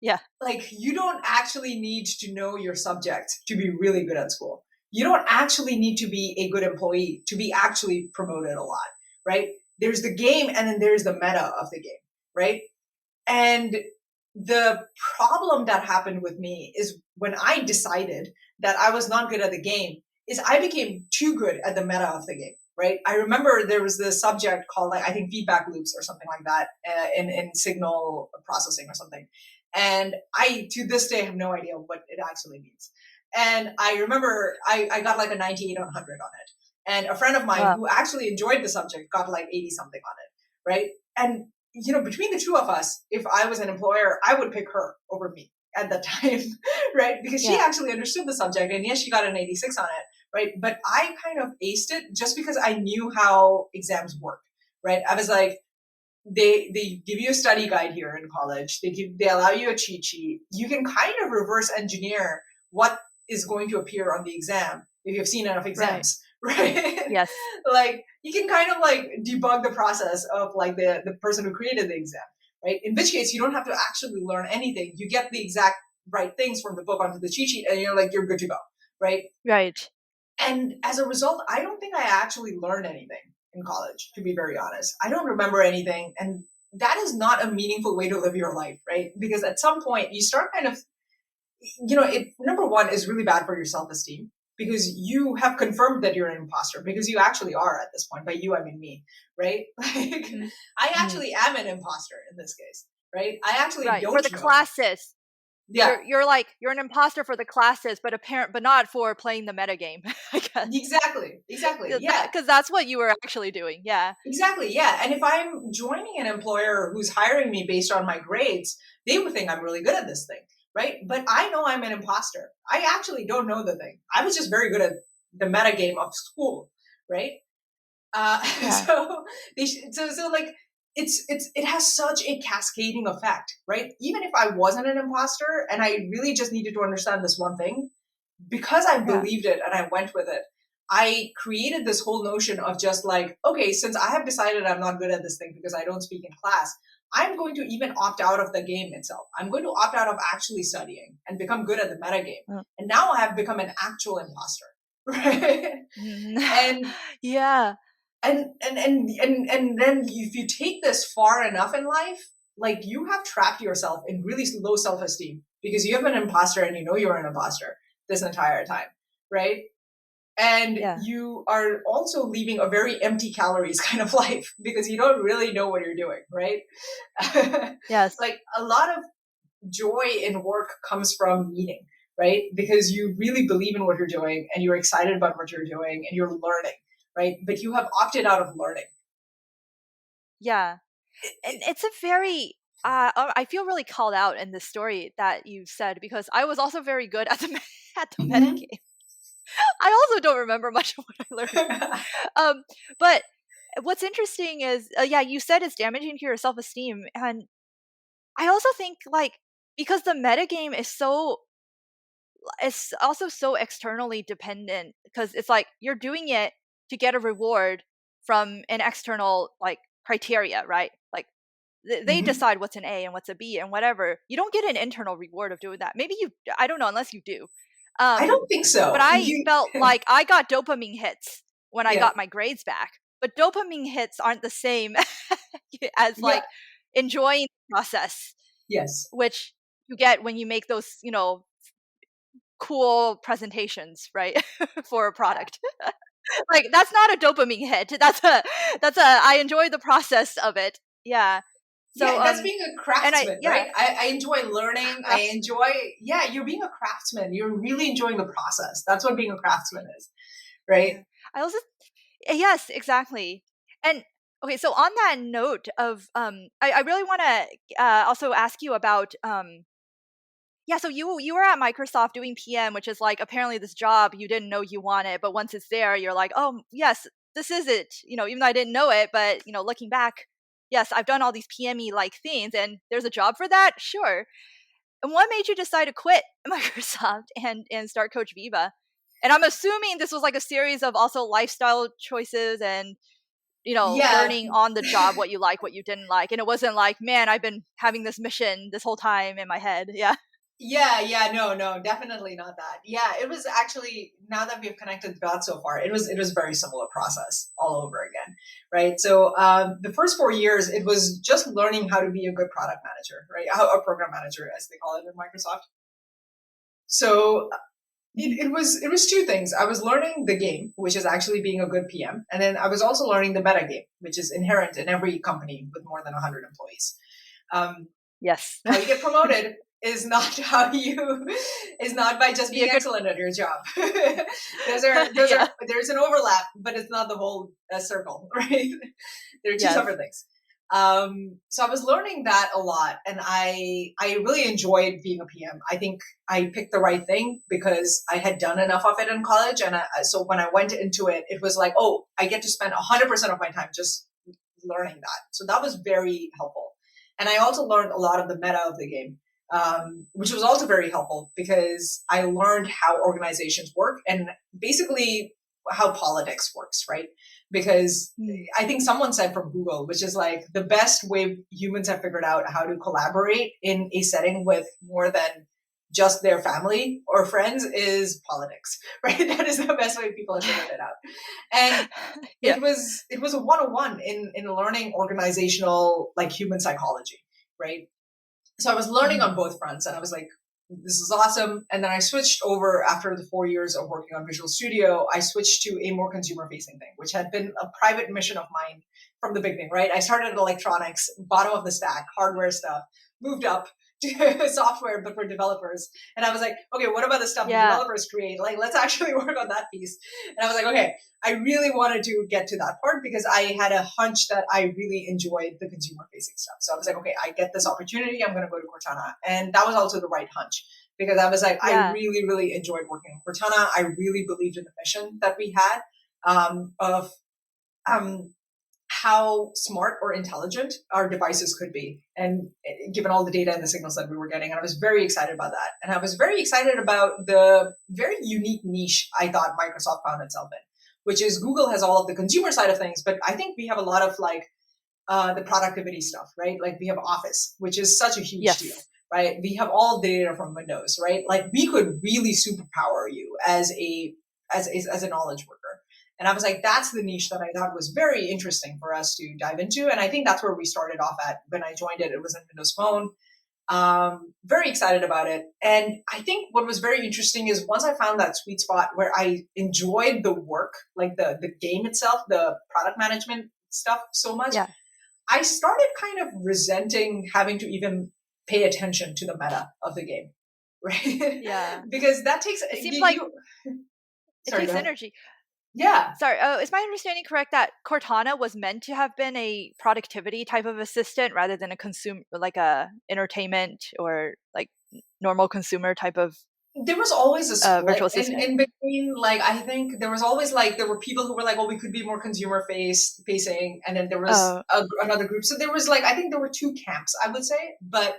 Yeah. Like, you don't actually need to know your subject to be really good at school. You don't actually need to be a good employee to be actually promoted a lot, right? There's the game, and then there's the meta of the game, right? And the problem that happened with me is when I decided that I was not good at the game, is I became too good at the meta of the game, right? I remember there was this subject called, like, I think feedback loops or something like that, in signal processing or something. And I, to this day, have no idea what it actually means. And I remember I got like a 98 on 100 on it. And a friend of mine who actually enjoyed the subject got like 80 something on it, right? And, between the two of us, if I was an employer, I would pick her over me at that time, right? Because she actually understood the subject, and yes, she got an 86 on it, right? But I kind of aced it just because I knew how exams work, right? I was like, they give you a study guide here in college. They allow you a cheat sheet. You can kind of reverse engineer what is going to appear on the exam if you've seen enough exams, right? Yes. Like, you can kind of like debug the process of like the person who created the exam, right? In which case, you don't have to actually learn anything. You get the exact right things from the book onto the cheat sheet, and you're good to go, right? Right. And as a result, I don't think I actually learned anything in college, to be very honest. I don't remember anything. And that is not a meaningful way to live your life, right? Because at some point you start kind of, number one, is really bad for your self-esteem, because you have confirmed that you're an imposter, because you actually are at this point. By you, I mean me, right? Like, I actually am an imposter in this case, right? I actually don't for the know. Classes. Yeah. You're an imposter for the classes, but not for playing the meta game, I guess. Exactly. Yeah. Because that's what you were actually doing. Yeah. Exactly. Yeah. And if I'm joining an employer who's hiring me based on my grades, they would think I'm really good at this thing, right? But I know I'm an imposter. I actually don't know the thing. I was just very good at the meta game of school, right? So like, it has such a cascading effect, right? Even if I wasn't an imposter and I really just needed to understand this one thing, because I believed it and I went with it, I created this whole notion of just like, okay, since I have decided I'm not good at this thing because I don't speak in class, I'm going to even opt out of the game itself. I'm going to opt out of actually studying and become good at the meta game. And now I have become an actual imposter, right? And yeah. And then if you take this far enough in life, like, you have trapped yourself in really low self-esteem because you have an imposter and you know you're an imposter this entire time, right? And Yeah. you are also leaving a very empty calories kind of life because you don't really know what you're doing, right? Yes. Like a lot of joy in work comes from meeting, right? Because you really believe in what you're doing and you're excited about what you're doing and you're learning, right? But you have opted out of learning. Yeah. And it's a very I feel really called out in this story that you said, because I was also very good at the at the Mm-hmm. metagame. I also don't remember much of what I learned. But what's interesting is, yeah, you said it's damaging to your self-esteem, and I also think, like, because the metagame is so, it's also so externally dependent, because it's like you're doing it to get a reward from an external, like, criteria, right? Like, they Mm-hmm. decide what's an A and what's a B and whatever. You don't get an internal reward of doing that. Maybe you, I don't know, unless you do. I don't think But so. I felt like I got dopamine hits when I Yeah, got my grades back. But dopamine hits aren't the same as, yeah, like, enjoying the process, yes, which you get when you make those, cool presentations, right? For a product. Like, that's not a dopamine hit. That's a I enjoy the process of it. Yeah. So yeah. That's being a and I craftsman, yeah, right? I enjoy learning. I craftsman. enjoy, yeah. You're being a craftsman. You're really enjoying the process. That's what being a craftsman is, right? Yeah. I also Yes, exactly. And okay, so on that note of I really want to also ask you about yeah, so you were at Microsoft doing PM, which is like apparently this job you didn't know you wanted, but once it's there, you're like, oh yes, this is it. Even though I didn't know it, but looking back, yes, I've done all these PME like things, and there's a job for that, sure. And what made you decide to quit Microsoft and start Coach Viva? And I'm assuming this was like a series of also lifestyle choices and Yeah, learning on the job what you like, what you didn't like, and it wasn't like, man, I've been having this mission this whole time in my head. Yeah. yeah. No, definitely not that. Yeah, it was actually, now that we've connected the dots so far, it was very similar process all over again, right? So the first 4 years, it was just learning how to be a good product manager, right? How a program manager, as they call it in Microsoft. So it was two things. I was learning the game, which is actually being a good PM, and then I was also learning the meta game, which is inherent in every company with more than 100 employees. Um, Yes. how you get promoted is not how you is not by just Be a being good excellent at your job. yeah. There's an overlap, but it's not the whole circle, right? They're two Yes. separate things. So I was learning that a lot, and I really enjoyed being a PM. I think I picked the right thing because I had done enough of it in college, and so when I went into it, it was like, oh, I get to spend 100% of my time just learning that. So that was very helpful, and I also learned a lot of the meta of the game, which was also very helpful because I learned how organizations work and basically how politics works, right? Because Hmm. I think someone said from Google, which is like the best way humans have figured out how to collaborate in a setting with more than just their family or friends is politics, right? That is the best way people have figured it out. And Yeah. it was a 101 in learning organizational, like, human psychology, right? So I was learning Mhm. on both fronts, and I was like, this is awesome. And then I switched over after the 4 years of working on Visual Studio. I switched to a more consumer facing thing, which had been a private mission of mine from the beginning, right? I started at electronics, bottom of the stack, hardware stuff, moved up to software, but for developers. And I was like, okay, what about the stuff the Yeah. developers create? Like, let's actually work on that piece. And I was like, okay, I really wanted to get to that part because I had a hunch that I really enjoyed the consumer facing stuff. So I was like, okay, I get this opportunity. I'm going to go to Cortana. And that was also the right hunch because I was like, I Yeah. really, really enjoyed working on Cortana. I really believed in the mission that we had, of um, how smart or intelligent our devices could be, and given all the data and the signals that we were getting. And I was very excited about that. And I was very excited about the very unique niche I thought Microsoft found itself in, which is Google has all of the consumer side of things, but I think we have a lot of, like, the productivity stuff, right? Like, we have Office, which is such a huge deal, Yes. right? We have all the data from Windows, right? Like, we could really superpower you as a knowledge worker. And I was like, that's the niche that I thought was very interesting for us to dive into. And I think that's where we started off at. When I joined it, it was in Windows Phone. Very excited about it. And I think what was very interesting is once I found that sweet spot where I enjoyed the work, like the game itself, the product management stuff so much, Yeah. I started kind of resenting having to even pay attention to the meta of the game, right? Yeah. Because that takes It seems like it Sorry, takes go ahead. energy. Yeah. Sorry, is my understanding correct that Cortana was meant to have been a productivity type of assistant rather than a consumer, like a entertainment or like normal consumer type of There was always a split virtual assistant? in between. Like, I think there was always like, there were people who were like, oh, we could be more consumer facing. And then there was Oh, another group. So there was like, I think there were two camps, I would say. But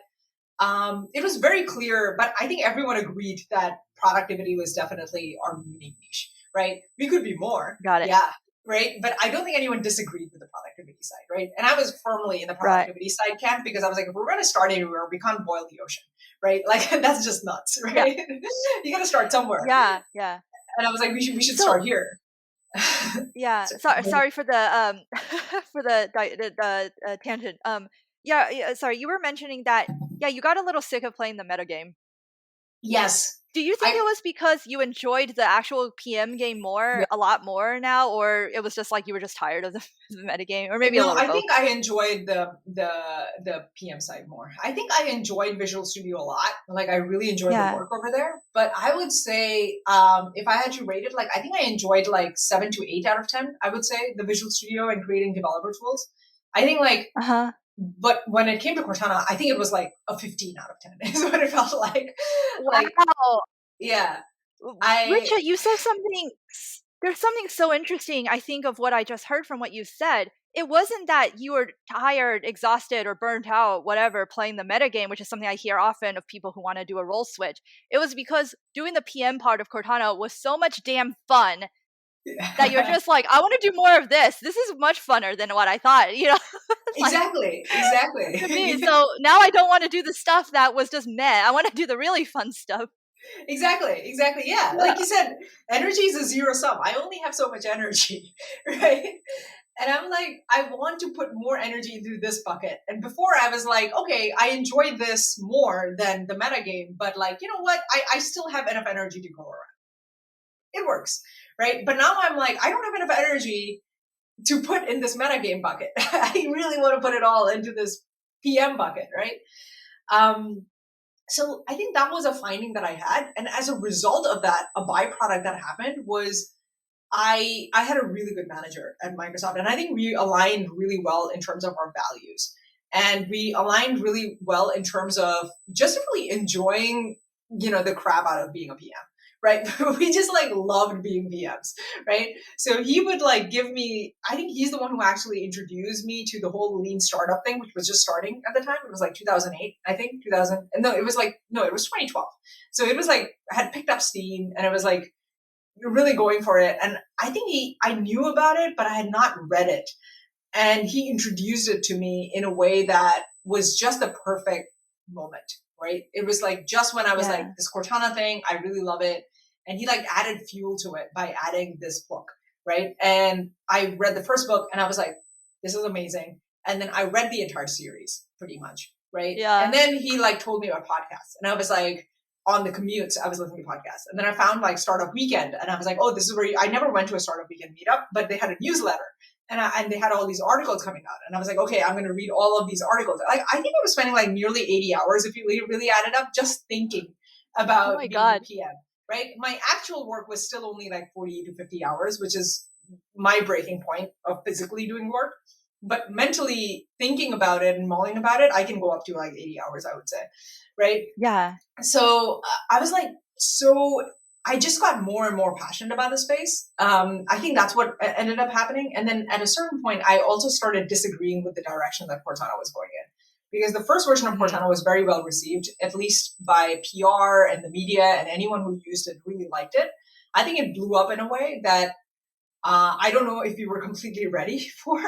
it was very clear, but I think everyone agreed that productivity was definitely our unique niche, right? We could be more. got it. Yeah. Right. But I don't think anyone disagreed with the productivity side. Right. And I was firmly in the Right. productivity side camp because I was like, if we're going to start anywhere, we can't boil the ocean. Right. Like that's just nuts. Yeah. Right. You got to start somewhere. Yeah. Yeah. And I was like, we should So, start here. yeah. Sorry for the for the tangent. Yeah. Sorry, you were mentioning that. Yeah, you got a little sick of playing the metagame. Yes. Do you think it was because you enjoyed the actual PM game a lot more now, or it was just like you were just tired of the metagame, or maybe a little I both? think I enjoyed the PM side more. I think I enjoyed Visual Studio a lot. Like I really enjoyed the work over there. But I would say if I had to rate it, like I think I enjoyed like 7 to 8 out of 10. I would say the Visual Studio and creating developer tools. I think like. But when it came to Cortana, I think it was like a 15 out of 10 is what it felt like. Wow. Like, yeah. Richa, you said something. There's something so interesting, I think, of what I just heard from what you said. It wasn't that you were tired, exhausted, or burnt out, whatever, playing the metagame, which is something I hear often of people who want to do a role switch. It was because doing the PM part of Cortana was so much damn fun that you're just like, I want to do more of this. This is much funner than what I thought, you know? Exactly. To me. So now I don't want to do the stuff that was just meh. I want to do the really fun stuff. Exactly. Yeah. Like you said, energy is a zero sum. I only have so much energy, right? And I'm like, I want to put more energy into this bucket. And before I was like, okay, I enjoy this more than the metagame, but like, you know what? I still have enough energy to go around. It works, right? But now I'm like, I don't have enough energy to put in this metagame bucket. I really want to put it all into this PM bucket, right? So I think that was a finding that I had. And as a result of that, a byproduct that happened was I had a really good manager at Microsoft. And I think we aligned really well in terms of our values. And we aligned really well in terms of just really enjoying, the crap out of being a PM. Right. We just like loved being PMs. Right. So he would like give me, I think he's the one who actually introduced me to the whole lean startup thing, which was just starting at the time. It was like 2008, I think 2000. No, it was 2012. So it was like, I had picked up steam and it was like, you're really going for it. And I think I knew about it, but I had not read it. And he introduced it to me in a way that was just the perfect moment. Right. It was like just when I was like, this Cortana thing, I really love it. And he like added fuel to it by adding this book. Right. And I read the first book and I was like, this is amazing. And then I read the entire series pretty much. Right. Yeah. And then he like told me about podcasts and I was like, on the commute, I was listening to podcasts. And then I found like Startup Weekend and I was like, oh, this is where I never went to a Startup Weekend meetup, but they had a newsletter. And they had all these articles coming out. And I was like, okay, I'm going to read all of these articles. Like, I think I was spending like nearly 80 hours, if you really added up, just thinking about being a PM, right? My actual work was still only like 40 to 50 hours, which is my breaking point of physically doing work. But mentally thinking about it and mulling about it, I can go up to like 80 hours, I would say, right? Yeah. So I was like, I just got more and more passionate about the space. I think that's what ended up happening. And then at a certain point, I also started disagreeing with the direction that Cortana was going in. Because the first version of Cortana was very well received, at least by PR and the media, and anyone who used it really liked it. I think it blew up in a way that I don't know if we were completely ready for,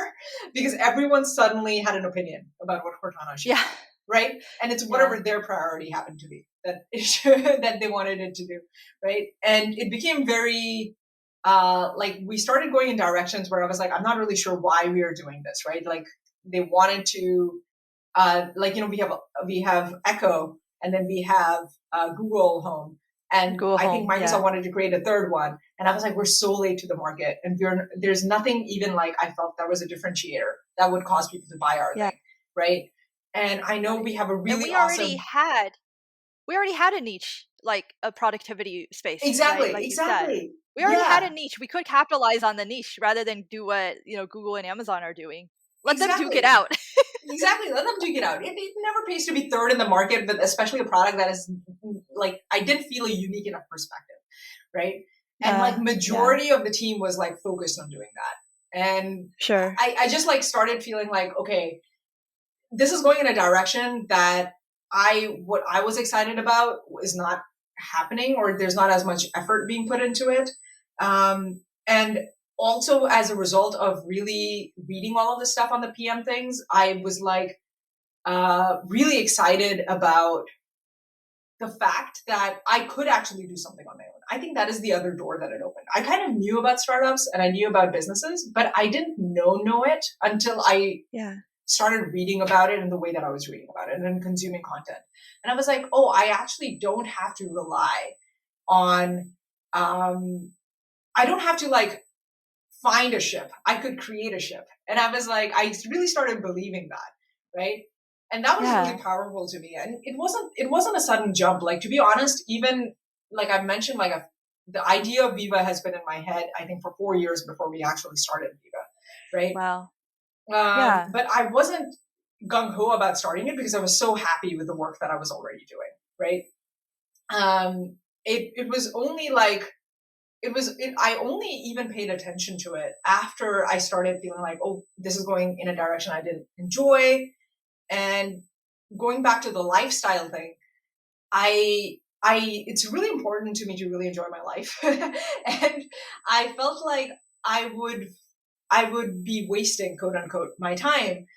because everyone suddenly had an opinion about what Cortana should do. Right? And it's whatever their priority happened to be that they wanted it to do. Right? And it became very, we started going in directions where I was like, I'm not really sure why we are doing this. Right? Like they wanted to like, we have Echo, and then we have Google Home. And Google I think Home, Microsoft yeah. wanted to create a third one. And I was like, we're so late to the market. And there's nothing even like I felt that was a differentiator that would cause people to buy our Yeah. thing. Right. And I know we have a And really we awesome. already had a niche, like a productivity space, Exactly. right? Like you said. Exactly. We already had Yeah. a niche. We could capitalize on the niche rather than do what, Google and Amazon are doing. Let them duke it Exactly. out. Exactly. Let them duke it out. It never pays to be third in the market, but especially a product that is like, I didn't feel a unique enough perspective. Right. And like majority of the team was like focused on doing that. And Sure. I just like started feeling like, okay, this is going in a direction that what I was excited about is not happening, or there's not as much effort being put into it. And also as a result of really reading all of this stuff on the PM things, I was like, really excited about the fact that I could actually do something on my own. I think that is the other door that it opened. I kind of knew about startups and I knew about businesses, but I didn't know it until I started reading about it in the way that I was reading about it and then consuming content. And I was like, oh, I actually don't have to rely on, I don't have to like find a ship. I could create a ship. And I was like, I really started believing that. Right. And that was really powerful to me. And it wasn't a sudden jump. Like, to be honest, even like I mentioned, like the idea of Viva has been in my head, I think, for 4 years before we actually started Viva. Right. Wow. But I wasn't gung ho about starting it because I was so happy with the work that I was already doing. Right. It was only like, I only even paid attention to it after I started feeling like, oh, this is going in a direction I didn't enjoy. And going back to the lifestyle thing, it's really important to me to really enjoy my life. And I felt like I would be wasting, quote unquote, my time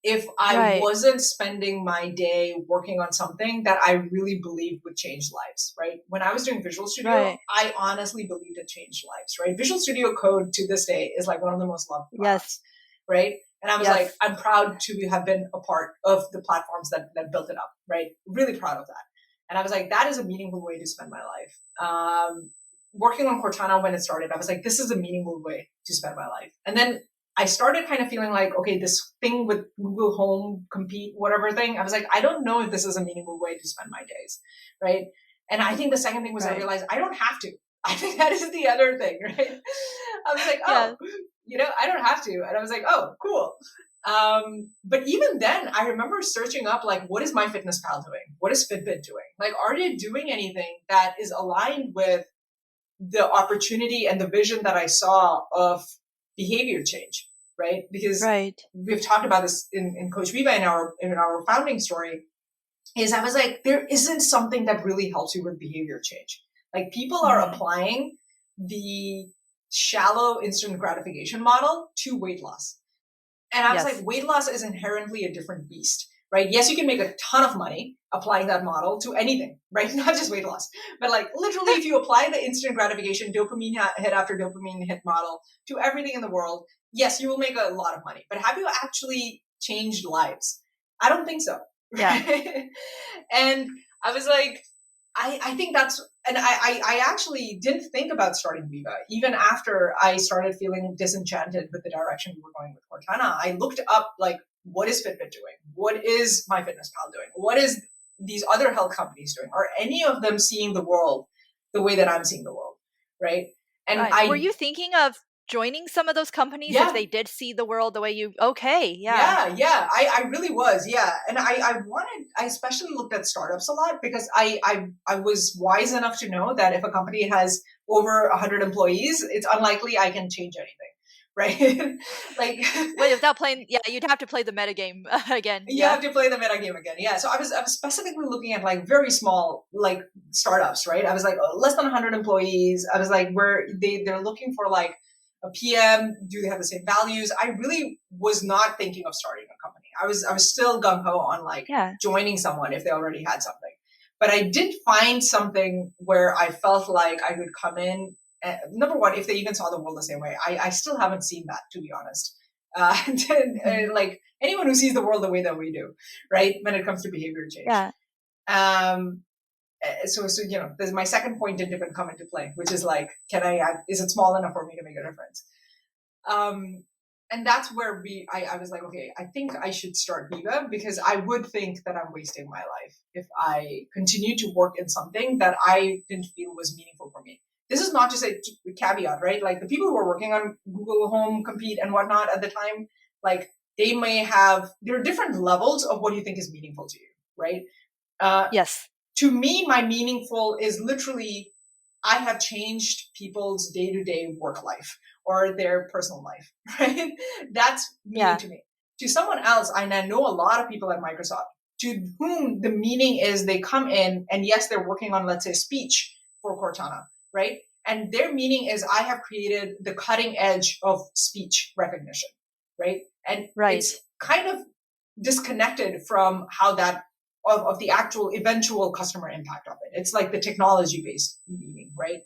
if I wasn't spending my day working on something that I really believed would change lives, right? When I was doing Visual Studio, I honestly believed it changed lives, right? Visual Studio Code to this day is like one of the most loved products, right? And I was like, I'm proud to have been a part of the platforms that built it up, right? Really proud of that. And I was like, that is a meaningful way to spend my life. Working on Cortana when it started, I was like, this is a meaningful way to spend my life. And then I started kind of feeling like, okay, this thing with Google Home, Compete, whatever thing, I was like, I don't know if this is a meaningful way to spend my days, right? And I think the second thing was I realized I don't have to. I think that is the other thing, right? I was like, oh, I don't have to. And I was like, oh, cool. But even then, I remember searching up, like, what is MyFitnessPal doing? What is Fitbit doing? Like, are they doing anything that is aligned with the opportunity and the vision that I saw of behavior change, right? Because we've talked about this in Coach Viva in our founding story, is I was like, there isn't something that really helps you with behavior change. Like, people are applying the shallow instant gratification model to weight loss. And I was like, weight loss is inherently a different beast, right? Yes, you can make a ton of money applying that model to anything, right? Not just weight loss, but like literally if you apply the instant gratification, dopamine hit after dopamine hit model to everything in the world, yes, you will make a lot of money. But have you actually changed lives? I don't think so. Yeah. And I was like, I think that's, and I actually didn't think about starting Viva. Even after I started feeling disenchanted with the direction we were going with Cortana, I looked up, like, what is Fitbit doing? What is MyFitnessPal doing? What is these other health companies doing? Are any of them seeing the world the way that I'm seeing the world? Right. And were you thinking of joining some of those companies if they did see the world the way you? I really was. Yeah. And I especially looked at startups a lot because I was wise enough to know that if a company has over 100 employees, it's unlikely I can change anything. Right. Like, wait, without playing, you'd have to play the metagame again. You have to play the metagame again. Yeah. So I was specifically looking at like very small, like, startups, right? I was like, less than 100 employees. I was like, where they're looking for like a PM. Do they have the same values? I really was not thinking of starting a company. I was still gung ho on like joining someone if they already had something. But I did find something where I felt like I could come in. Number one, if they even saw the world the same way, I still haven't seen that, to be honest. like anyone who sees the world the way that we do, right? When it comes to behavior change. Yeah. So there's my second point didn't come into play, which is like, is it small enough for me to make a difference? And that's where I was like, okay, I think I should start Viva, because I would think that I'm wasting my life if I continue to work in something that I didn't feel was meaningful for me. This is not just a caveat, right? Like the people who are working on Google Home, Compete and whatnot at the time, like there are different levels of what you think is meaningful to you, right? Yes. To me, my meaningful is literally, I have changed people's day-to-day work life or their personal life, right? That's meaning to me. To someone else, I know a lot of people at Microsoft to whom the meaning is they come in and yes, they're working on, let's say, speech for Cortana, right? And their meaning is I have created the cutting edge of speech recognition, right? And it's kind of disconnected from how that of the actual eventual customer impact of it. It's like the technology based meaning, right?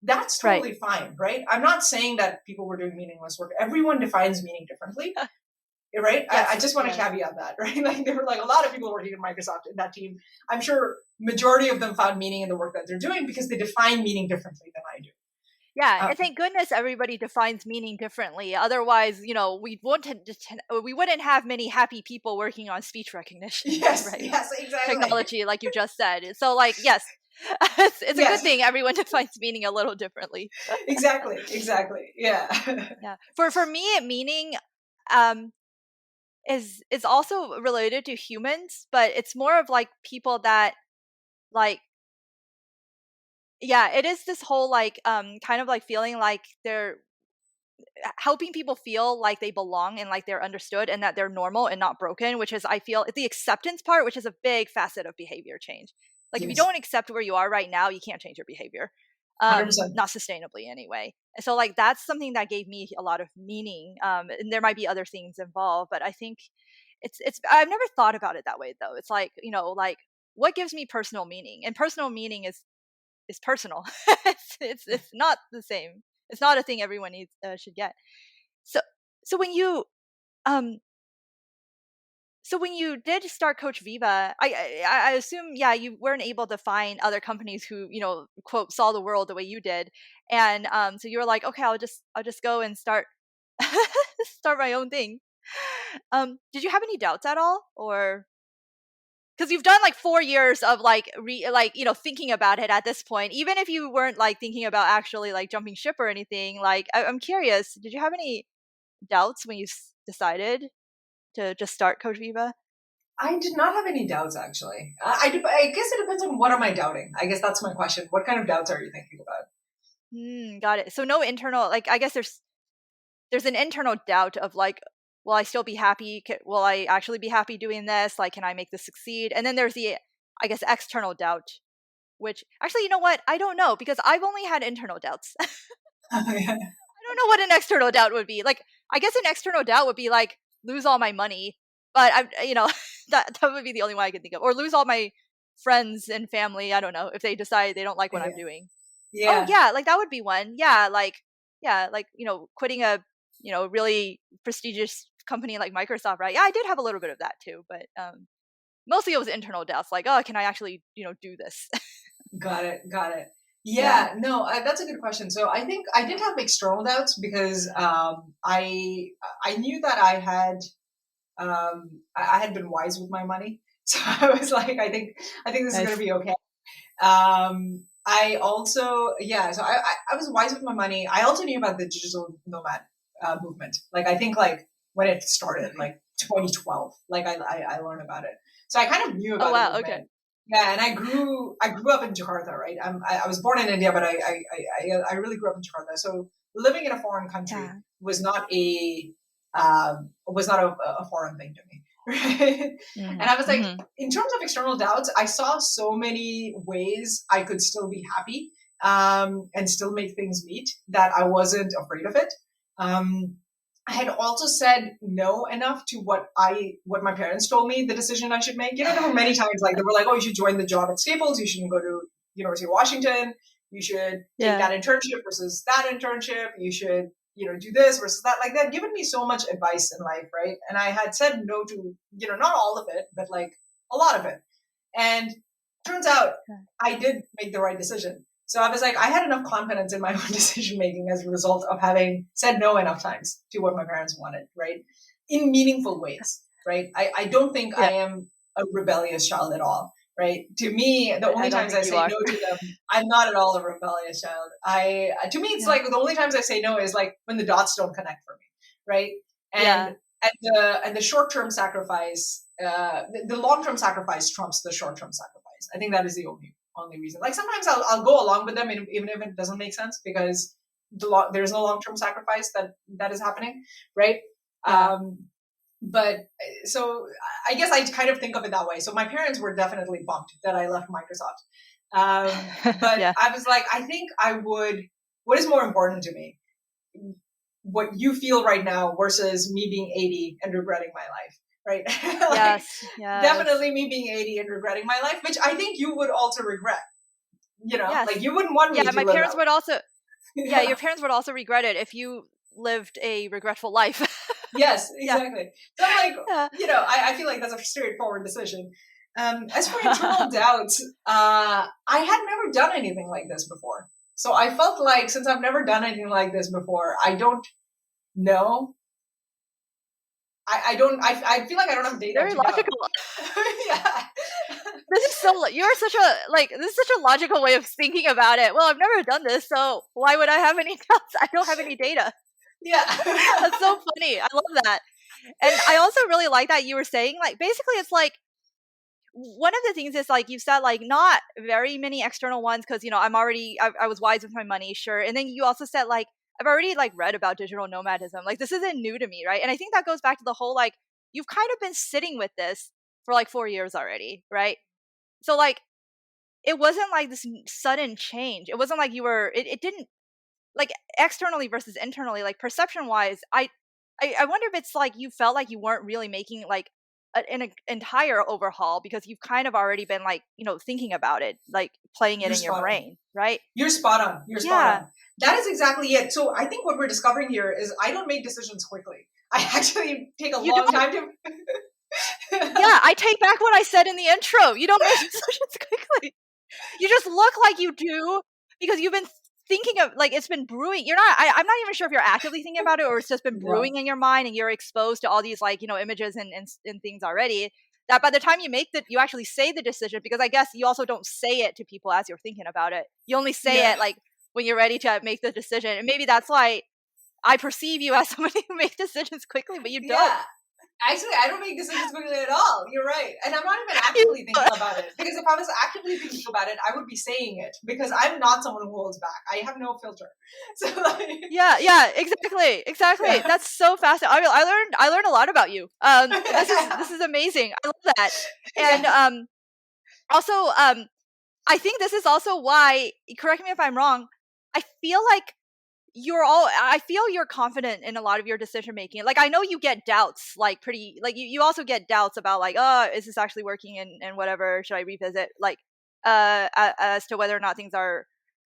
That's totally fine, right? I'm not saying that people were doing meaningless work. Everyone defines meaning differently, right? Yes, I just want to caveat that, right? Like there were like a lot of people working at Microsoft in that team. I'm sure majority of them found meaning in the work that they're doing because they define meaning differently than I do. Yeah, and thank goodness everybody defines meaning differently. Otherwise, we wouldn't have many happy people working on speech recognition. Yes, right? Yes, exactly. Technology, like you just said. So, like, yes, it's a good thing everyone defines meaning a little differently. Exactly. Yeah. Yeah. For me, meaning is also related to humans, but it's more of like people that like. Yeah, it is this whole like kind of like feeling like they're helping people feel like they belong and like they're understood and that they're normal and not broken, which is, I feel, the acceptance part, which is a big facet of behavior change. Like if you don't accept where you are right now, you can't change your behavior. 100%. Not sustainably anyway. And so like that's something that gave me a lot of meaning. And there might be other things involved, but I think it's I've never thought about it that way though. It's like, like what gives me personal meaning? And personal meaning is personal. it's not the same. It's not a thing everyone needs should get. So when you when you did start Coach Viva, I assume you weren't able to find other companies who quote saw the world the way you did, and so you were like, okay, I'll just go and start start my own thing. Did you have any doubts at all, or because you've done like 4 years of like thinking about it at this point, even if you weren't like thinking about actually like jumping ship or anything, like I'm curious, did you have any doubts when you decided to just start Coach Viva? I did not have any doubts, actually. I guess it depends on what am I doubting. I guess that's my question. What kind of doubts are you thinking about? Got it. So no internal, like I guess there's an internal doubt of like, will I still be happy? Will I actually be happy doing this? Like, can I make this succeed? And then there's the, I guess, external doubt, which actually, you know what? I don't know, because I've only had internal doubts. Oh, yeah. I don't know what an external doubt would be. Like, I guess an external doubt would be like lose all my money, but that would be the only one I can think of, or lose all my friends and family. I don't know, if they decide they don't like what I'm doing. Yeah. Oh yeah, like that would be one. Yeah, like quitting a really prestigious company like Microsoft, right? Yeah, I did have a little bit of that too, but mostly it was internal doubts, like, oh, can I actually do this? Got it. Yeah, no, that's a good question. So I think I did have external doubts because I knew that I had been wise with my money, so I was like, I think this is going to be okay. I also, so I was wise with my money. I also knew about the digital nomad movement. Like I think like when it started, like 2012, like I learned about it. So I kind of knew about it. Oh wow, okay. Yeah, and I grew up in Jakarta, right? I was born in India, but I really grew up in Jakarta. So living in a foreign country was not a foreign thing to me, right? And I was like, in terms of external doubts, I saw so many ways I could still be happy and still make things meet that I wasn't afraid of it. I had also said no enough to what my parents told me the decision I should make. There were many times like they were like, oh, you should join the job at Staples. You shouldn't go to University of Washington. You should take that internship versus that internship. You should, do this versus that. Like, they'd given me so much advice in life, right? And I had said no to, not all of it, but like a lot of it. And turns out I did make the right decision. So I was like, I had enough confidence in my own decision making as a result of having said no enough times to what my parents wanted, right? In meaningful ways, right? I don't think I am a rebellious child at all, right? To me, the only times I say no to them, I'm not at all a rebellious child. To me, it's like the only times I say no is like when the dots don't connect for me, right? And the short-term sacrifice, the long-term sacrifice trumps the short-term sacrifice. I think that is the only reason. Like, sometimes I'll go along with them even if it doesn't make sense, because there's no long-term sacrifice that is happening, right? But so I guess I kind of think of it that way. So my parents were definitely bummed that I left Microsoft. But I was like, I think what is more important to me? What you feel right now versus me being 80 and regretting my life, right? Like, definitely me being 80 and regretting my life, which I think you would also regret. Like, you wouldn't want me to my live parents out. would also your parents would also regret it if you lived a regretful life. Yes, exactly. So I'm like, I feel like that's a straightforward decision. As for internal doubts, I had never done anything like this before. So I felt like, since I've never done anything like this before, I don't know. I feel like I don't have data. Very logical. Yeah. This is such a logical way of thinking about it. Well, I've never done this, so why would I have any doubts? I don't have any data. Yeah. That's so funny. I love that. And I also really like that you were saying, like, basically it's like, one of the things is, like, you said, like, not very many external ones, because, I was wise with my money, sure. And then you also said, like, I've already, like, read about digital nomadism. Like, this isn't new to me, right? And I think that goes back to the whole, like, you've kind of been sitting with this for like 4 years already, right? So, like, it wasn't like this sudden change. It wasn't like it didn't, like, externally versus internally, like, perception wise, I wonder if it's like you felt like you weren't really making like an entire overhaul, because you've kind of already been, like, thinking about it, like playing it in your brain, right? You're spot on. You're spot on. That is exactly it. So I think what we're discovering here is I don't make decisions quickly. I actually take a long time to. I take back what I said in the intro. You don't make decisions quickly. You just look like you do because you've been thinking of, like, it's been brewing. I'm not even sure if you're actively thinking about it, or it's just been brewing in your mind, and you're exposed to all these, like, images and things already, that by the time you actually say the decision, because I guess you also don't say it to people as you're thinking about it. You only say it, like, when you're ready to make the decision. And maybe that's why I perceive you as somebody who makes decisions quickly, but you don't. Actually, I don't make decisions quickly at all. You're right. And I'm not even actively thinking about it. Because if I was actively thinking about it, I would be saying it. Because I'm not someone who holds back. I have no filter. So, like, exactly. Yeah. That's so fascinating. I learned a lot about you. This is amazing. I love that. And also, I think this is also why, correct me if I'm wrong, I feel like I feel you're confident in a lot of your decision making. Like, I know you get doubts, like, pretty, like, you also get doubts about, like, oh, is this actually working, and whatever, should I revisit, like, as to whether or not things are,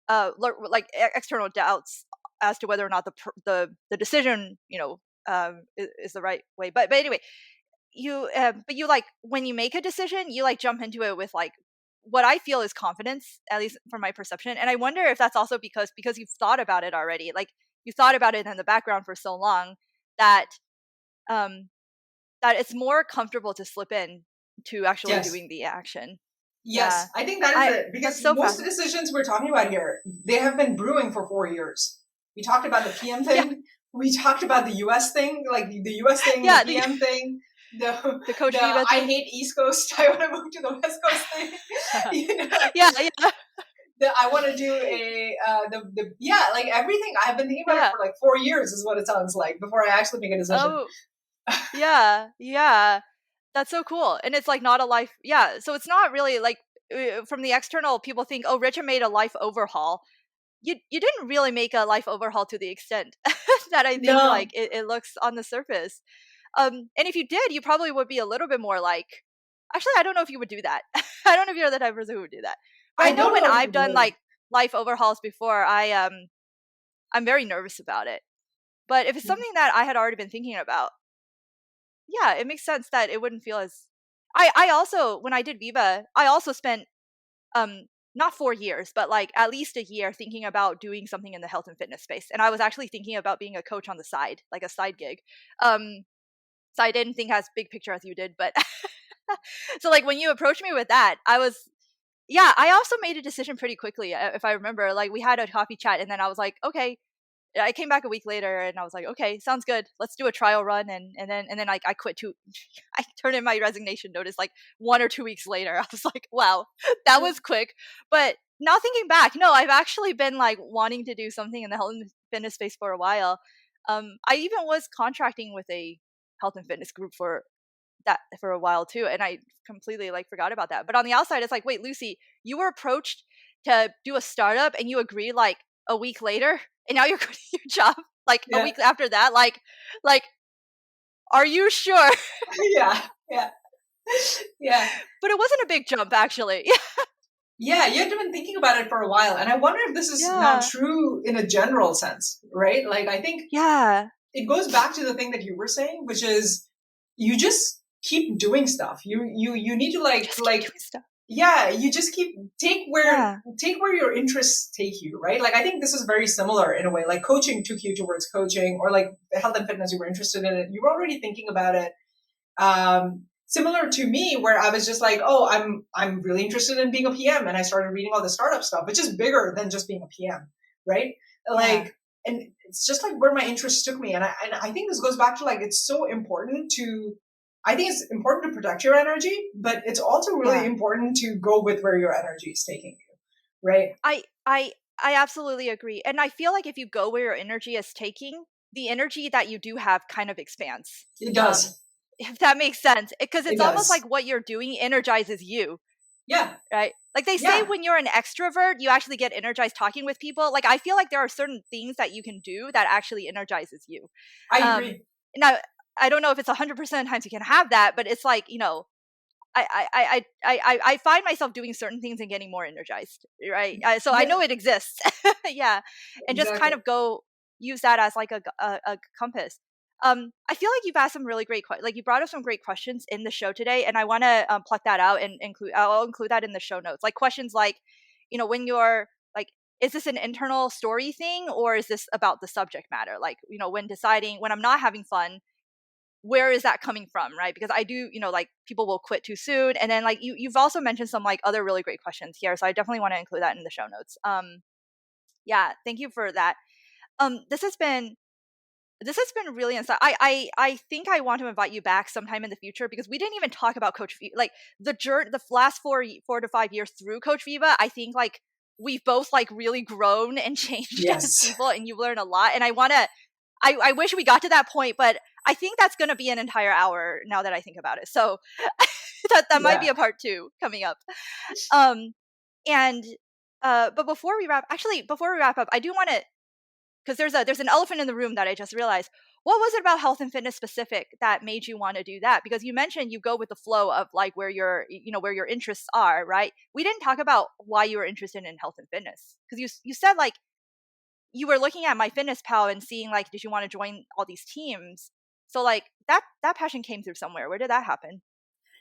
like, external doubts as to whether or not the decision, is the right way. But anyway, but you, like, when you make a decision, you, like, jump into it with, like, what I feel is confidence, at least from my perception. And I wonder if that's also because you've thought about it already. Like, you thought about it in the background for so long that that it's more comfortable to slip in to actually doing the action. Yes, I think that is it. Because most of the decisions we're talking about here, they have been brewing for 4 years. We talked about the PM thing. We talked about the US thing, like the US thing, the PM thing. The Coach Viva thing. I hate East Coast. I want to move to the West Coast thing. I want to do like everything. I've been thinking about it for like 4 years, is what it sounds like, before I actually make a decision. Yeah. That's so cool. And it's like not a life. Yeah. So it's not really like, from the external, people think, oh, Richa made a life overhaul. You didn't really make a life overhaul to the extent that I think like it looks on the surface. And if you did, you probably would be a little bit more like, actually, I don't know if you would do that. I don't know if you're the type of person who would do that. But I know when I've done like life overhauls before, I'm very nervous about it, But if it's something that I had already been thinking about, yeah, it makes sense that it wouldn't feel as I also, when I did Viva, I also spent um not 4 years, but like at least a year thinking about doing something in the health and fitness space. And I was actually thinking about being a coach on the side, like a side gig. So I didn't think as big picture as you did, but so like when you approached me with that, I also made a decision pretty quickly. If I remember, like we had a coffee chat and then I was like, okay, I came back a week later and I was like, okay, sounds good. Let's do a trial run. And then I quit I turned in my resignation notice like 1 or 2 weeks later. I was like, wow, that was quick. But now thinking back, no, I've actually been like wanting to do something in the health and fitness space for a while. I even was contracting with a health and fitness group for that for a while too. And I completely like forgot about that. But on the outside, it's like, wait, Lucy, you were approached to do a startup and you agreed like a week later and now you're quitting your job like a Yeah. week after that. Like, are you sure? Yeah. Yeah. Yeah. But it wasn't a big jump actually. Yeah, you had been thinking about it for a while. And I wonder if this is now Yeah. true in a general sense, right? Like, I think Yeah. it goes back to the thing that you were saying, which is you just keep doing stuff. You need to Just keep doing stuff. yeah, you just take Yeah. where your interests take you, right? Like, I think this is very similar in a way. Like, coaching took you towards coaching, or like health and fitness, you were interested in it. You were already thinking about it. Similar to me, where I was just like, oh, I'm really interested in being a PM, and I started reading all the startup stuff, which is bigger than just being a PM, right? Like, Yeah. and it's just like where my interests took me, and I think this goes back to like it's so important to. I think it's important to protect your energy, but it's also really Yeah. important to go with where your energy is taking you, right? I absolutely agree. And I feel like if you go where your energy is taking, the energy that you do have kind of expands. It does. If that makes sense. Because It it's almost does. like what you're doing energizes you, Yeah. right? Like they say Yeah. when you're an extrovert, you actually get energized talking with people. Like I feel like there are certain things that you can do that actually energizes you. I agree. Now I don't know if it's 100% of the times you can have that, but it's like, I find myself doing certain things and getting more energized, right? So I Yeah. know it exists. Yeah. And just kind Exactly. of go use that as like a compass. I feel like you've asked some really great like you brought up some great questions in the show today, and I want to pluck that out and I'll include that in the show notes. Like questions like, when you're like, is this an internal story thing or is this about the subject matter? Like, when I'm not having fun, where is that coming from, right? Because I do, like people will quit too soon, and then like you've also mentioned some like other really great questions here, so I definitely want to include that in the show notes. Yeah, thank you for that. This has been really insightful. I think I want to invite you back sometime in the future because we didn't even talk about Coach Viva. Like the last 4 to 5 years through Coach Viva, I think like we've both like really grown and changed as Yes. people, and you've learned a lot. And I wish we got to that point, but I think that's going to be an entire hour now that I think about it. So that might be Yeah. a part 2 coming up. Um, and but before we wrap up, I do want to, because there's an elephant in the room that I just realized. What was it about health and fitness specific that made you want to do that? Because you mentioned you go with the flow of like where your interests are, right? We didn't talk about why you were interested in health and fitness, because you said like you were looking at MyFitnessPal and seeing like, did you want to join all these teams? So like that passion came through somewhere. Where did that happen?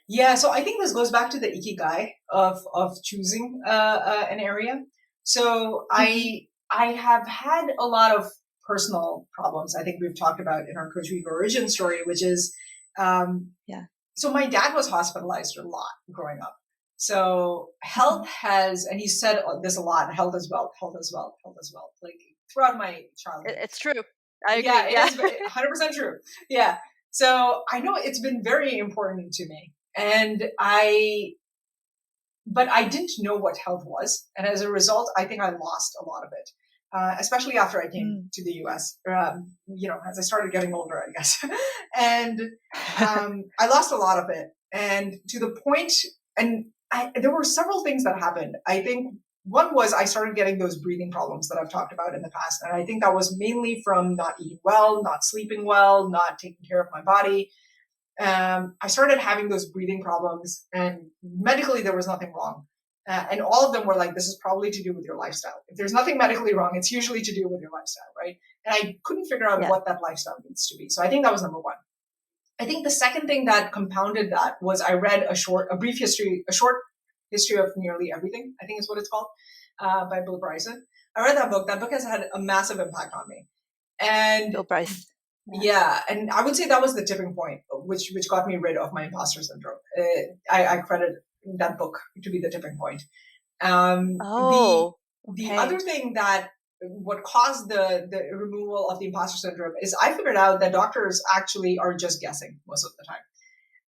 Yeah, so I think this goes back to the ikigai of choosing an area. So I have had a lot of personal problems. I think we've talked about in our Coach Viva origin story, which is Yeah. so my dad was hospitalized a lot growing up. So health has, and he said this a lot, health is wealth, health is wealth, health is wealth, like throughout my childhood. It's true. I agree. Yeah, Yeah. it is 100% true. Yeah. So I know it's been very important to me. But I didn't know what health was. And as a result, I think I lost a lot of it, especially after I came to the US, as I started getting older, I guess. And I lost a lot of it. And to the point, and there were several things that happened. I think one was I started getting those breathing problems that I've talked about in the past. And I think that was mainly from not eating well, not sleeping well, not taking care of my body. I started having those breathing problems, and medically there was nothing wrong. And all of them were like, this is probably to do with your lifestyle. If there's nothing medically wrong, it's usually to do with your lifestyle, right? And I couldn't figure out what that lifestyle needs to be. So I think that was number one. I think the second thing that compounded that was I read a short history of nearly everything, I think is what it's called, by Bill Bryson. I read that book. That book has had a massive impact on me. And Bill Bryce. Yeah, and I would say that was the tipping point, which got me rid of my imposter syndrome. I credit that book to be the tipping point. The other thing that what caused the removal of the imposter syndrome is I figured out that doctors actually are just guessing most of the time.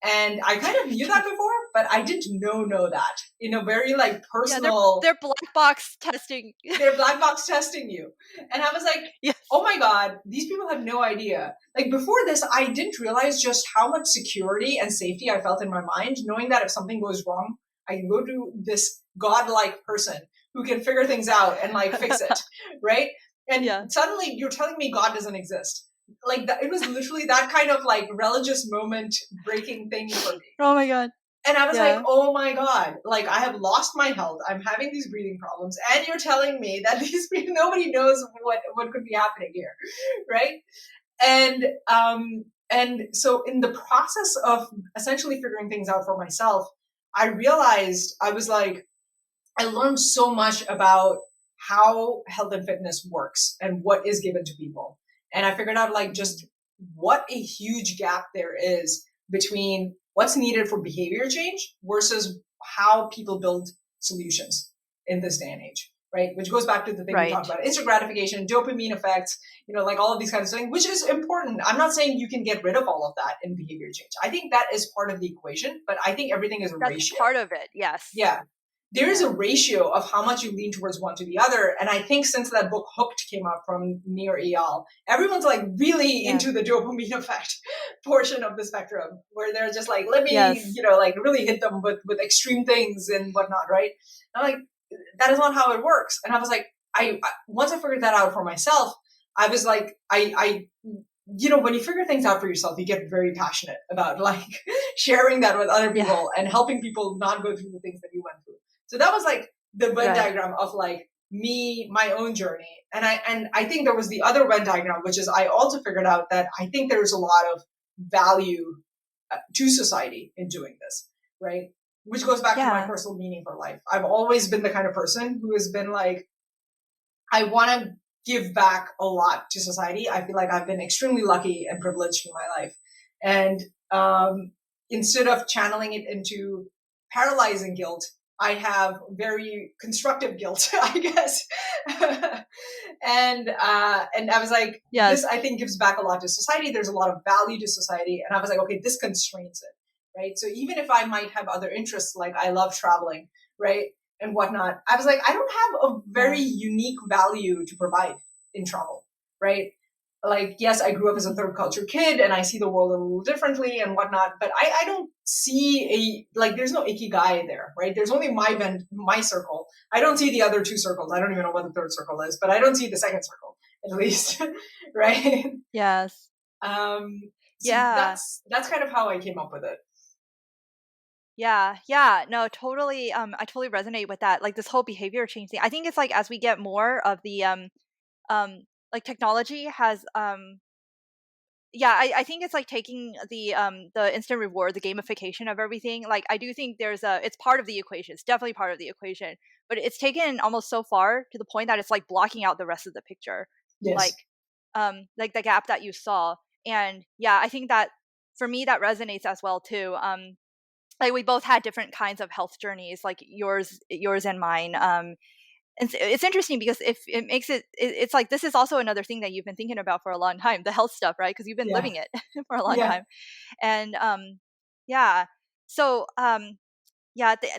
And I kind of knew that before, but I didn't know that in a very like personal. They're black box testing. They're black box testing you. And I was like, oh my God, these people have no idea. Like before this, I didn't realize just how much security and safety I felt in my mind, knowing that if something goes wrong, I can go to this godlike person who can figure things out and like fix it. Right. And suddenly you're telling me God doesn't exist. Like that, it was literally that kind of like religious moment breaking thing for me. Oh my God. And I was like, oh my God, like I have lost my health. I'm having these breathing problems. And you're telling me that these people, nobody knows what could be happening here. Right. And so in the process of essentially figuring things out for myself, I realized I was like, I learned so much about how health and fitness works and what is given to people. And I figured out like just what a huge gap there is between what's needed for behavior change versus how people build solutions in this day and age, right? Which goes back to the thing we talked about, instant gratification, dopamine effects, like all of these kinds of things, which is important. I'm not saying you can get rid of all of that in behavior change. I think that is part of the equation, but I think everything is a ratio. That's part of it, yes. Yeah. There is a ratio of how much you lean towards one to the other. And I think since that book Hooked came out from Nir Eyal, everyone's like really into the dopamine effect portion of the spectrum, where they're just like, let me, like really hit them with extreme things and whatnot, right? And I'm like, that is not how it works. And I was like, I once I figured that out for myself, I was like, I when you figure things out for yourself, you get very passionate about like sharing that with other people and helping people not go through the things that you went through. So that was like the Venn diagram of like me, my own journey. And I think there was the other Venn diagram, which is I also figured out that I think there's a lot of value to society in doing this, right? Which goes back to my personal meaning for life. I've always been the kind of person who has been like, I want to give back a lot to society. I feel like I've been extremely lucky and privileged in my life. And instead of channeling it into paralyzing guilt, I have very constructive guilt, I guess. and I was like, this I think gives back a lot to society. There's a lot of value to society. And I was like, okay, this constrains it, right? So even if I might have other interests, like I love traveling, right? And whatnot, I was like, I don't have a very unique value to provide in travel, right? Like, yes, I grew up as a third culture kid and I see the world a little differently and whatnot, but I don't see there's no ikigai there, right? There's only my circle. I don't see the other two circles. I don't even know what the third circle is, but I don't see the second circle, at least, right? Yes. So that's kind of how I came up with it. Yeah. No, totally. I totally resonate with that. Like this whole behavior change thing. I think it's like as we get more of the like technology has I think it's like taking the instant reward, the gamification of everything. Like I do think it's part of the equation. It's definitely part of the equation, but it's taken almost so far to the point that it's like blocking out the rest of the picture. Yes. Like the gap that you saw. And I think that for me that resonates as well too. Like we both had different kinds of health journeys, like yours and mine. And it's interesting because if it makes it's like this is also another thing that you've been thinking about for a long time, the health stuff, right? Because you've been living it for a long time. And so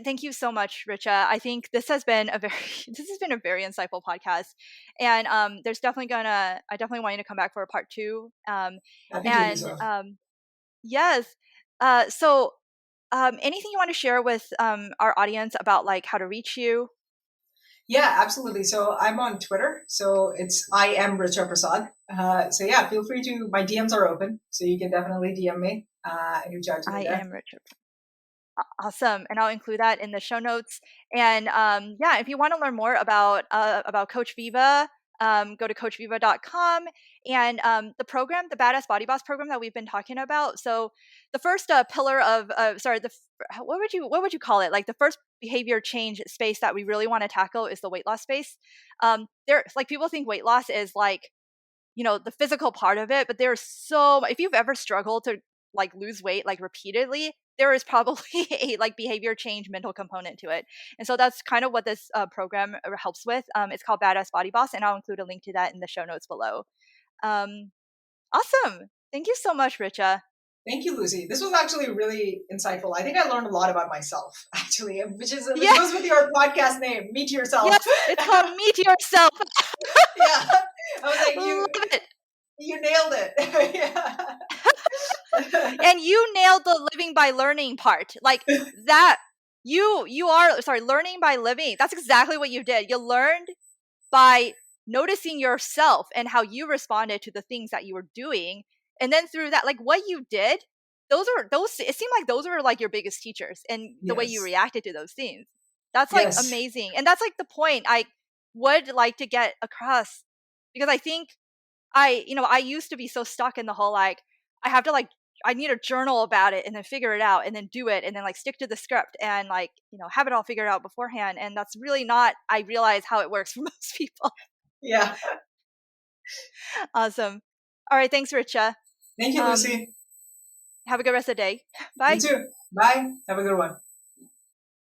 thank you so much, Richa. I think this has been a very insightful podcast. And I definitely want you to come back for a part 2. Yes. So anything you want to share with our audience about like how to reach you? Yeah, absolutely. So I'm on Twitter. So I am Richa Prasad. So feel free to, my DMs are open. So you can definitely DM me and reach out to me. I am Richa. Awesome. And I'll include that in the show notes. And yeah, if you want to learn more about Coach Viva, go to coachviva.com. And the program, the Badass Body Boss program that we've been talking about. So the first pillar of, what would you call it? Like the first behavior change space that we really want to tackle is the weight loss space. Like people think weight loss is like, the physical part of it, but there's if you've ever struggled to like lose weight like repeatedly, there is probably a like behavior change mental component to it. And so that's kind of what this program helps with. It's called Badass Body Boss, and I'll include a link to that in the show notes below. Awesome. Thank you so much, Richa. Thank you, Lucy. This was actually really insightful. I think I learned a lot about myself, actually, which goes with your podcast name, Meet Yourself. Yes, it's called Meet Yourself. Yeah. I was like, you nailed it. Yeah. And you nailed the living by learning part. Like that, you are, learning by living. That's exactly what you did. You learned by noticing yourself and how you responded to the things that you were doing. And then through that, like what you did, it seemed like those were like your biggest teachers, and the way you reacted to those things. That's like amazing. And that's like the point I would like to get across, because I think I used to be so stuck in the whole, like, I need a journal about it and then figure it out and then do it and then like stick to the script and like, have it all figured out beforehand. And that's really not, I realize how it works for most people. Yeah. Awesome. All right. Thanks, Richa. Thank you, Lucy. Have a good rest of the day. Bye. You too. Bye. Have a good one.